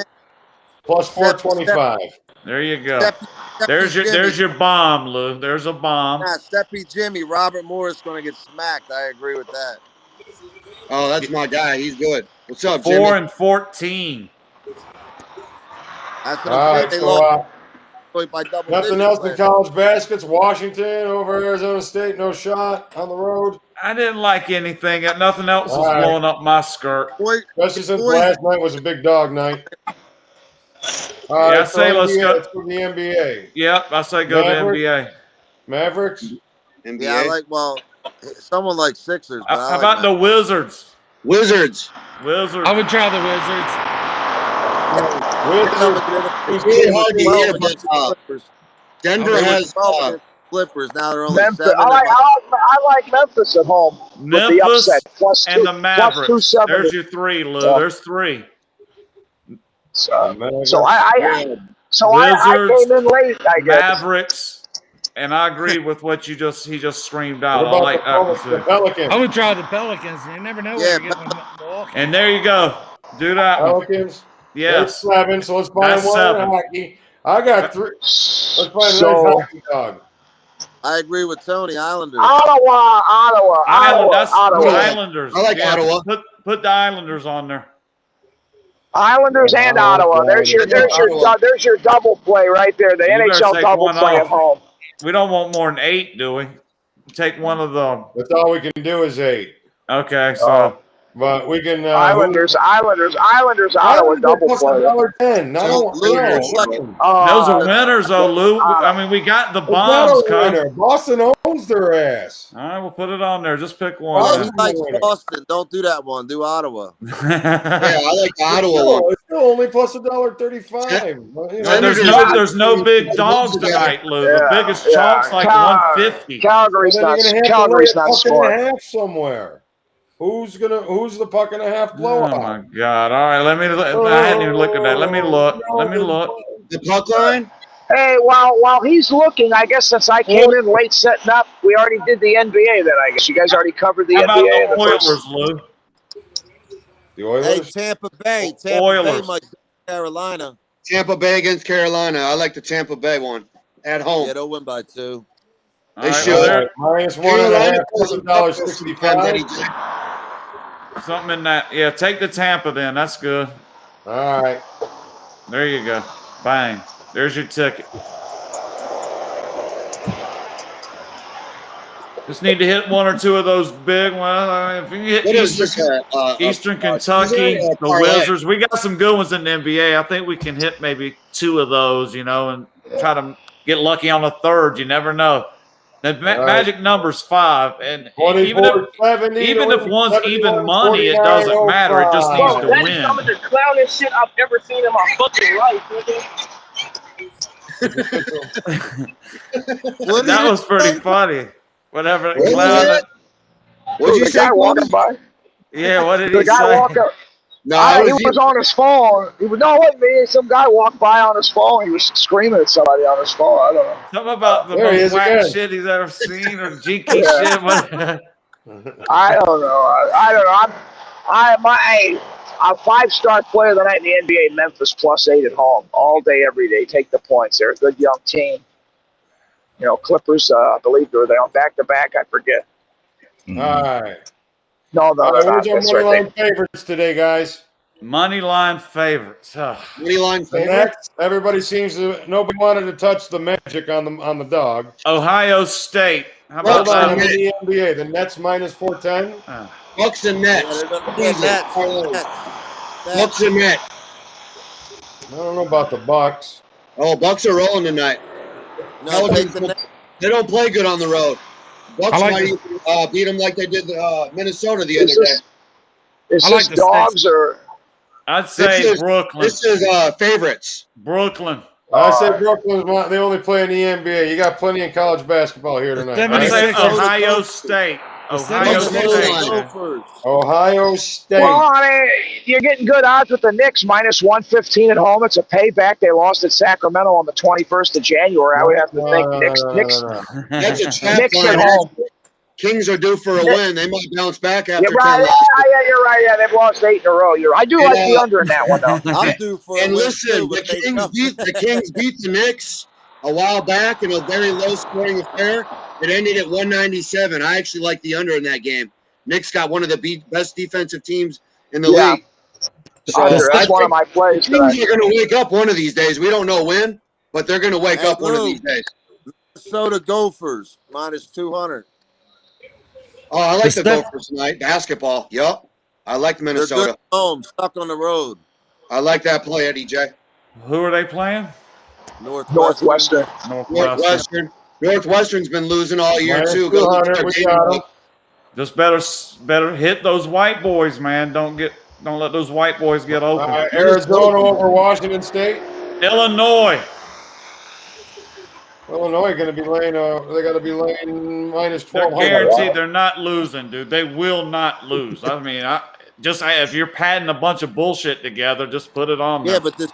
B: Plus 425.
A: There you go.
E: Steppy
A: There's
E: Jimmy.
A: your bomb, Lou. There's a bomb.
E: Yeah, Steppy Jimmy. Robert Morris going to get smacked. I agree with that.
C: Oh, that's my guy. He's good. What's up,
A: 4
C: Jimmy?
A: and 14.
E: That's what
B: All
E: I'm saying.
B: right,
E: They
B: so
E: lost Detroit by double
B: nothing
E: digits.
B: else in
E: last
B: college baskets. Washington over Arizona State, no shot on the road.
A: I didn't like anything. Nothing else was
B: All right.
A: blowing up my skirt.
E: Boy,
B: Especially since
E: Boy.
B: last night was a big dog night. All
A: Yeah, I
B: right,
A: say let's
B: NBA,
A: go.
B: Let's go to the NBA.
A: Yep, I say go to
B: Mavericks?
A: NBA.
B: Mavericks.
C: NBA.
E: yeah, I like, someone like Sixers. But
A: How about the Wizards?
C: Wizards.
A: Wizards.
D: I would try the Wizards.
B: Wizards.
C: It's really hard to hear, but
E: Clippers.
C: Denver
E: They were
C: has
E: 12 against Clippers. Now they're only
F: Memphis.
E: 7.
F: I like Memphis at home with the
A: Memphis
F: upset. Plus
A: and the
F: plus
A: Mavericks.
F: 270.
A: There's your 3, Lou.
F: Yeah.
A: There's 3.
F: So I
A: Wizards,
F: came in late, I guess.
A: Mavericks, and I agree with what he just screamed
B: What
A: out. I
B: about
A: like
B: the
A: that.
B: Pelicans?
D: I would try the Pelicans. You never know where
E: Yeah,
D: you're getting with Milwaukee.
A: And there you go. Do that one.
B: Pelicans.
A: Yes.
B: There's 7, so let's find
A: That's
B: one
A: 7.
B: in hockey. I got 3. Let's find a
F: So
B: nice hockey dog.
E: I agree with Tony. Islanders.
F: Ottawa.
A: That's Islanders.
C: I like Ottawa.
A: Put the Islanders on there.
F: Islanders and
B: Oh,
F: Ottawa.
B: okay.
F: There's your double play right there. The
A: You better
F: NHL
A: take
F: double
A: one
F: play
A: off.
F: at home.
A: We don't want more than 8, do we? Take one of the.
B: That's all we can do is 8.
A: Okay, so
B: But we can.
F: Islanders, Ottawa double
B: plus
F: play.
B: $1.10. I don't
E: Lou,
B: know.
E: looks like-
A: those are winners, though, Lou. I mean, we got the
B: It's not
A: bombs,
B: a
A: cut.
B: winner. Boston owns their ass.
A: All right, we'll put it on there. Just pick one.
B: Oh,
E: Looks like Boston. Don't do that one. Do Ottawa.
C: Yeah, I like the Ottawa one.
B: It's still only plus $1.35.
A: There's no big dogs tonight, Lou. The biggest chalk's like 150.
F: Calgary's
B: Well, then
F: not.
B: you're gonna have
F: Calgary's
B: to lay a
F: not
B: puck and a
F: scoring.
B: half somewhere. Who's the puck and a half
A: Oh
B: blowout?
A: my God! All right, I hadn't even looked at that. Let me look.
C: The puck line?
F: Hey, while he's looking, I guess since I came in late setting up, we already did the NBA. Then I guess you guys already covered the
A: How about
F: NBA.
A: the
F: in the first-
A: Oilers, Lou?
B: The
E: Hey,
B: Oilers.
E: Tampa Bay.
A: Oilers.
E: Might beat Carolina.
C: Tampa Bay against Carolina. I like the Tampa Bay one. At home.
E: Yeah, they'll win by 2.
A: All
C: They
A: right,
C: should.
A: well, there-
B: Minus $1.5 plus $1.65.
A: something in that. Yeah, take the Tampa then. That's good.
B: All right.
A: There you go. Bang. There's your ticket. Just need to hit one or two of those big ones. If you hit
C: What is this?
A: Eastern Kentucky,
C: is it a
A: the
C: parlay?
A: Wizards, we got some good ones in the NBA. I think we can hit maybe two of those, and try to get lucky on a third. You never know. The magic number's 5, and even if one's even money, it doesn't matter. It just needs to
G: That's
A: win.
G: some of the clownest shit I've ever seen in my fucking life, nigga.
A: That was pretty funny. Whatever.
C: What'd you
F: The
C: say?
F: guy walking by.
A: Yeah, what did
F: The
A: he
F: guy
A: say?
F: walking.
C: No,
F: He was on his phone. It wasn't me. Some guy walked by on his phone. He was screaming at somebody on his phone. I don't know.
A: Something about the
B: There he
A: most
B: is
A: whack
B: again.
A: shit he's ever seen, or jinky shit.
F: I don't know. I'm a 5-star player of the night in the NBA. Memphis +8 at home all day, every day. Take the points. They're a good young team. Clippers. I believe they're on back-to-back. I forget.
B: All right.
F: No,
B: All right,
F: they're not.
B: who's our
F: That's
B: money
F: right.
B: line favorites today, guys?
A: Money line favorites.
C: Money line
B: The
C: favorite.
B: Nets. Everybody seems to. Nobody wanted to touch the magic on the dog.
A: Ohio State. How about
B: Hold on, I'm
A: that?
B: in the NBA. The Nets -410.
C: Bucks and
E: Yeah,
C: Nets.
E: they're gonna be Nets.
C: Bucks and Nets.
B: I don't know about the Bucks.
C: Oh, Bucks are rolling tonight.
E: No, take the Nets.
C: They don't play good on the road. Bucks
D: I like
C: might even, beat them like they did Minnesota the other day.
F: Is
D: I like
F: this
D: the
F: dogs or?
A: I'd say
C: This is-
A: Brooklyn.
C: This is favorites.
A: Brooklyn.
B: I say Brooklyn's they only play in the NBA. You got plenty of college basketball here tonight.
A: I'd
B: Right?
A: say
D: 76ers.
A: Ohio State. Ohio
C: Bucks
A: State.
C: Gophers.
B: Ohio State.
F: Well, I mean, you're getting good odds with the Knicks -115 at home. It's a payback. They lost at Sacramento on the 21st of January. I would have to think Knicks.
C: That's a trap
F: Knicks at
C: line.
F: home.
C: Kings are due for a win. They might bounce back after
F: Yeah, right.
C: 10
F: Yeah, you're right. Yeah, they've lost 8 in a row. I do like the under in that one, though.
E: I'm due for a
C: And
E: win
C: listen,
E: too,
C: the
E: but they
C: Kings beat the Knicks a while back in a very low-scoring affair. It ended at 197. I actually like the under in that game. Knicks got one of the best defensive teams in the league. So
F: That's one of my plays.
C: Kings are going to wake up one of these days. We don't know when, but they're going to wake up one of these days.
E: Minnesota Gophers -200.
C: Oh, I like the Gophers tonight. Basketball. Yup. I like
E: They're
C: Minnesota.
E: good at home, stuck on the road.
C: I like that play, Eddie J.
A: Who are they playing?
F: Northwestern.
C: Northwestern's been losing all year, too.
B: -200. We got 'em.
A: Just better hit those white boys, man. Don't let those white boys get open.
B: Arizona over Washington State.
A: Illinois.
B: Illinois going to be laying. They got to be laying
A: They're
B: -1200.
A: guaranteed they're not losing, dude. They will not lose. I mean, if you're padding a bunch of bullshit together, just put it on there.
E: Yeah, but the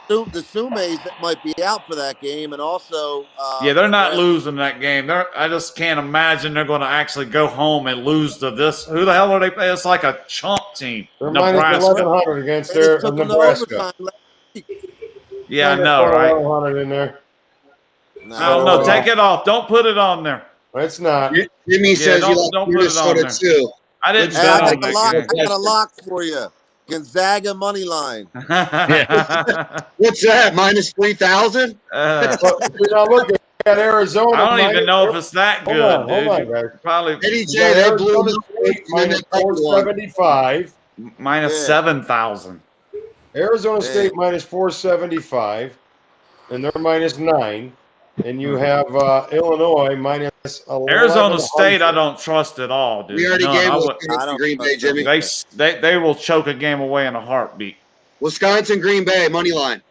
E: Sumes that might be out for that game, and also
A: yeah, they're not losing that game. I just can't imagine they're going to actually go home and lose to this. Who the hell are they playing? It's like a chump team.
B: They're
A: Nebraska.
B: -1100 against
E: they
B: their
E: just took them to
B: Nebraska.
E: overtime last week.
A: Yeah, I know, right?
B: 1100 in there.
A: I don't know. Take it off. Don't put it on there.
B: It's not.
C: Jimmy says you like
A: don't put it on
C: Minnesota,
A: there.
C: too.
A: I didn't
E: Hey,
A: bet
E: I
A: on
E: got a lock for you. Gonzaga money line.
A: that.
C: What's that, -3,000?
B: You're not looking at Arizona.
A: I don't even know if it's that good,
B: Hold
A: dude.
B: on, guys.
A: Probably
C: Eddie
B: You
C: J,
B: got
C: they blew
B: Arizona State -475.
A: minus 7,000.
B: Arizona
E: Yeah.
B: State -475, and they're -9. And you have Illinois -1100.
A: Arizona State, I don't trust at all, dude.
C: We already
A: None.
C: gave
A: I would-
C: Wisconsin, Green Bay, Jimmy.
A: they will choke a game away in a heartbeat.
C: Wisconsin, Green Bay, money line.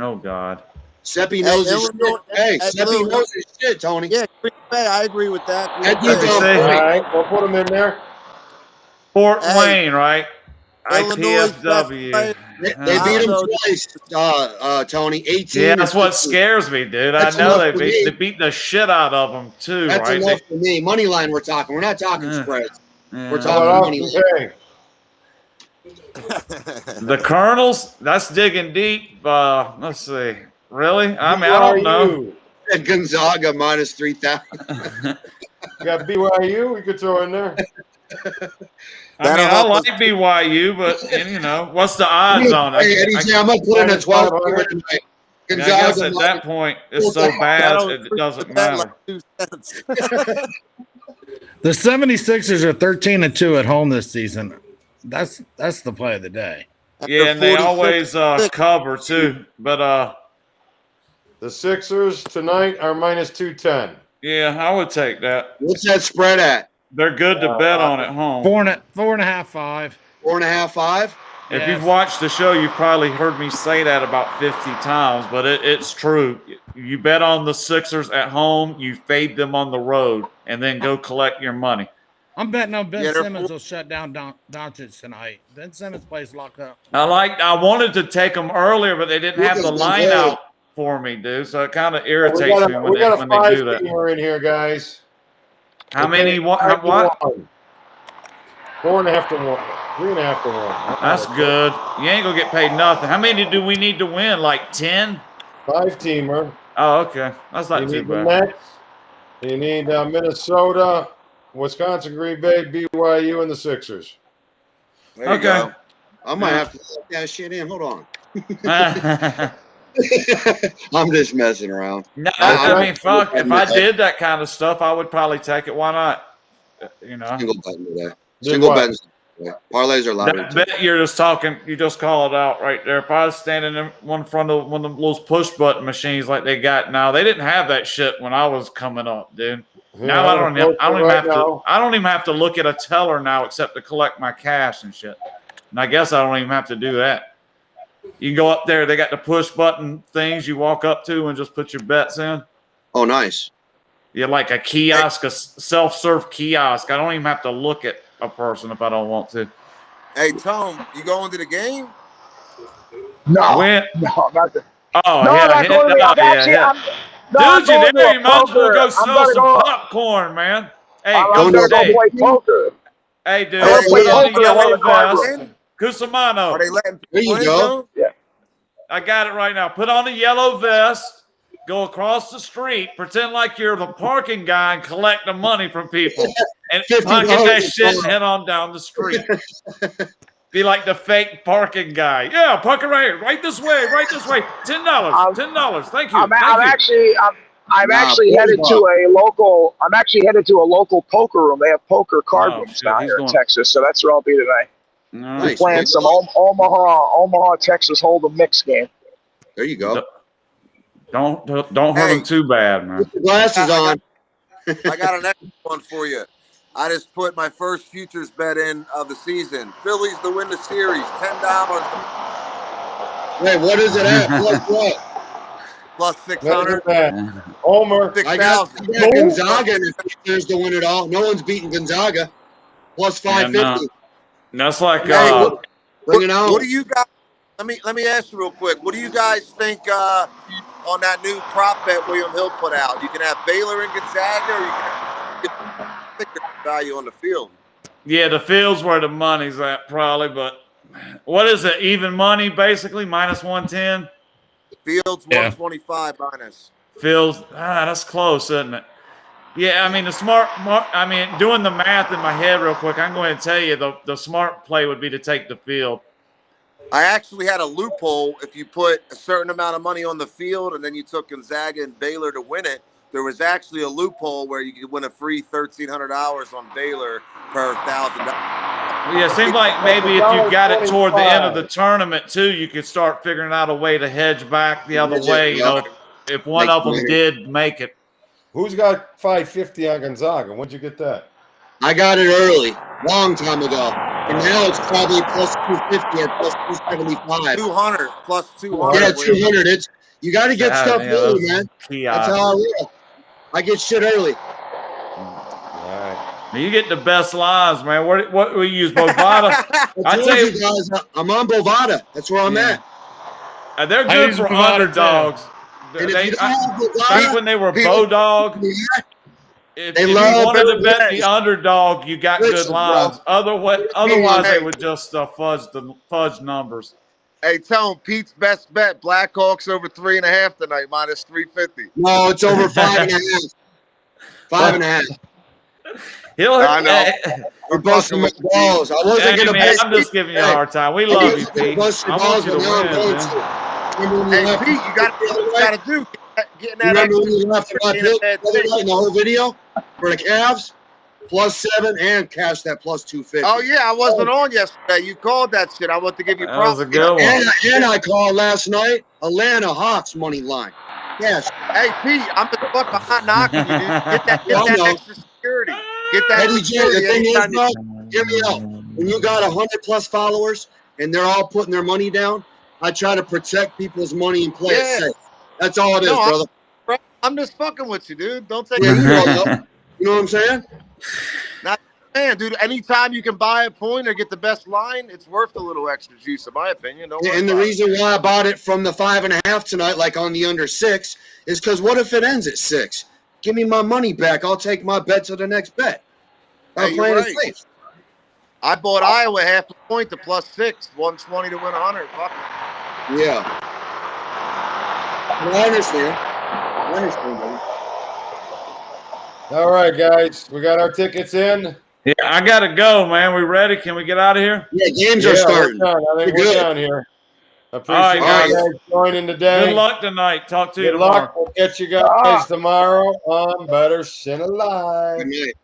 A: Oh God.
C: Seppi knows his shit.
E: Illinois-
C: Hey,
E: hey,
C: Seppi
E: Lou,
C: knows his shit, Tony.
E: Yeah, Green Bay. I agree with that.
C: That
E: Green
C: dude's
E: Bay.
C: on
A: Say-
B: All
C: point.
B: right, we'll put them in there.
A: Fort
E: Hey.
A: Wayne, right?
E: Illinois' best
A: ITFW.
E: player.
C: They beat him twice, Tony. 18.
A: Yeah, that's
C: or
A: what
C: 15.
A: scares me, dude.
C: That's
A: I know
C: enough for me.
A: they beat the shit out of them too,
C: That's
A: right?
C: enough for me. Money line, we're talking. We're not talking
A: Yeah.
C: spreads.
A: Yeah.
C: We're
B: What
C: talking
B: else
C: money
B: to
C: line.
B: say?
A: The Colonels, that's digging deep. Let's see. Really? I mean, I don't know.
B: BYU.
C: And Gonzaga -3,000.
B: You got BYU. We could throw in there.
A: I mean, I like BYU, but what's the odds on it?
C: Hey, Eddie J, I'm going to put in a 12 tonight.
A: I guess
C: Gonzaga
A: at that point, it's so bad it doesn't matter.
E: Like 2 cents.
D: The 76ers are 13-2 at home this season. That's the play of the day.
A: Yeah, and they always cover too. But
B: the Sixers tonight are minus 210.
A: yeah, I would take that.
C: What's that spread at?
A: They're good to bet on at home.
D: 4.5, 5.
C: 4.5, 5?
A: If you've watched the show, you've probably heard me say that about 50 times, but it's true. You bet on the Sixers at home, you fade them on the road, and then go collect your money.
D: I'm betting on Ben Simmons will shut down Doncic tonight. Ben Simmons plays lock up.
A: I wanted to take them earlier, but they didn't have the line out for me, dude. So it kind of irritates me when they do that.
B: We're in here, guys.
A: How many? What?
B: 4.5 to 1. 3.5 to 1.
A: That's good. You ain't gonna get paid nothing. How many do we need to win? Like 10?
B: 5-teamer.
A: Oh, okay. That's not too bad.
B: Nets. You need Minnesota, Wisconsin, Green Bay, BYU, and the Sixers.
E: There you go.
C: I might have to put that shit in. Hold on. I'm just messing around.
A: No, I mean, fuck. If I did that kind of stuff, I would probably take it. Why not? You know.
C: Single betting today. Single betting. Parlays are loud.
A: That bet you're just talking. You just call it out right there. If I was standing in front of one of those push button machines like they got now, they didn't have that shit when I was coming up, dude.
B: Yeah,
A: now I don't even have to look at a teller now except to collect my cash and shit. And I guess I don't even have to do that. You can go up there. They got the push button things you walk up to and just put your bets in.
C: Oh, nice.
A: Yeah, like a kiosk, a self-serve kiosk. I don't even have to look at a person if I don't want to.
E: Hey, Tom, you going to the game?
F: No,
A: When?
F: no, not the.
A: Oh,
F: No,
A: yeah.
F: I'm not going to
A: Dude, you're there. You might as well go sell some popcorn, man. Hey,
F: I'm going to go play poker.
A: Hey, dude.
F: I'm
A: Put on
F: poker
A: the yellow
F: on the
A: vest. Kusamano.
E: Are they letting
C: There you go.
F: Yeah.
A: I got it right now. Put on the yellow vest. Go across the street. Pretend like you're the parking guy and collect the money from people. And pocket that shit and head on down the street. Be like the fake parking guy. Yeah, park it right here. Right this way. Right this way. $10. $10. Thank you.
F: I'm actually headed to a local. I'm actually headed to a local poker room. They have poker card rooms down here in Texas, so that's where I'll be tonight.
A: Nice.
F: We're playing some Omaha, Texas Hold'em mix game.
C: There you go.
A: Don't hurt them too bad, man.
C: Put the glasses on.
E: I got an extra one for you. I just put my first futures bet in of the season. Phillies to win the series, $10.
C: Wait, what is it at? What?
E: Plus 600.
B: Homer.
C: I got Gonzaga and the Sixers to win it all. No one's beating Gonzaga. Plus 550.
A: That's like
C: bring it on.
E: What do you guys? Let me ask you real quick. What do you guys think on that new prop bet William Hill put out? You can have Baylor and Gonzaga, or you can have value on the field.
A: Yeah, the field's where the money's at, probably. But what is it? Even money, basically, minus 110.
E: Fields 125 minus.
A: Fields, that's close, isn't it? Yeah, I mean doing the math in my head real quick, I'm going to tell you the smart play would be to take the field.
E: I actually had a loophole. If you put a certain amount of money on the field and then you took Gonzaga and Baylor to win it, there was actually a loophole where you could win a free $1,300 on Baylor per $1,000.
A: Yeah, it seems like maybe if you got it toward the end of the tournament too, you could start figuring out a way to hedge back the other way. You know, if one of them did make it.
B: Who's got 550 on Gonzaga? When'd you get that?
C: I got it early, long time ago. And now it's probably plus 250 or plus 275.
E: 200 plus 200.
C: Yeah, 200. You got to get stuff early, man. That's how I roll. I get shit early.
B: All right.
A: You get the best lines, man. What we use, Bovada?
C: I told you guys, I'm on Bovada. That's where I'm at.
A: They're good for underdogs. Back when they were Bodog, if you wanted to bet the underdog, you got good lines. Otherwise, they would just fudge numbers.
E: Hey, tell him Pete's best bet: Blackhawks over 3.5 tonight, minus 350.
C: No, it's over 5.5. 5.5.
E: I know.
C: We're busting my balls. I wasn't going to bet.
A: I'm just giving you a hard time. We love you, Pete. I want you to win, man.
E: Hey, Pete, you got to do. Getting that
C: Remember when you left my pick the whole video for the Cavs? +7 and cash that +250.
E: Oh yeah, I wasn't on yesterday. You called that shit. I want to give you
A: That
E: props.
A: was a good one.
C: And I called last night Atlanta Hawks money line. Yes.
E: Hey Pete, I'm the fuck behind knocking you, dude. Get that
C: Yeah, I know.
E: extra security. Get that
C: Eddie J, the
E: security
C: thing is,
E: anytime you-
C: bro, hear me out. When you got 100+ followers and they're all putting their money down, I try to protect people's money and play it
E: Yeah.
C: safe. That's all it is,
E: No,
C: brother.
E: I'm just fucking with you, dude. Don't take
C: Yeah,
E: it.
C: you know what I'm saying?
E: Man, dude, anytime you can buy a point or get the best line, it's worth a little extra juice, in my opinion. Don't worry
C: And the
E: about it.
C: reason why I bought it from the 5.5 tonight, like on the under 6, is because what if it ends at 6? Give me my money back. I'll take my bet to the next bet. I'm
E: Hey, you're
C: playing it
E: right.
C: safe.
E: I bought Iowa half a point to +6, 120 to win 100. Fuck it.
C: Yeah. Well, I understand. Buddy.
B: All right, guys, we got our tickets in.
A: Yeah, I gotta go, man. We ready? Can we get out of here?
C: Yeah, games are starting.
B: We're done. I think
C: We're
B: we're
C: good.
B: done here. Appreciate
A: All right,
B: you
C: guys.
B: guys joining today.
A: Good luck tonight. Talk to you
B: Good
A: tomorrow.
B: luck. We'll catch you guys tomorrow on BettorCenter Live.
C: Good night.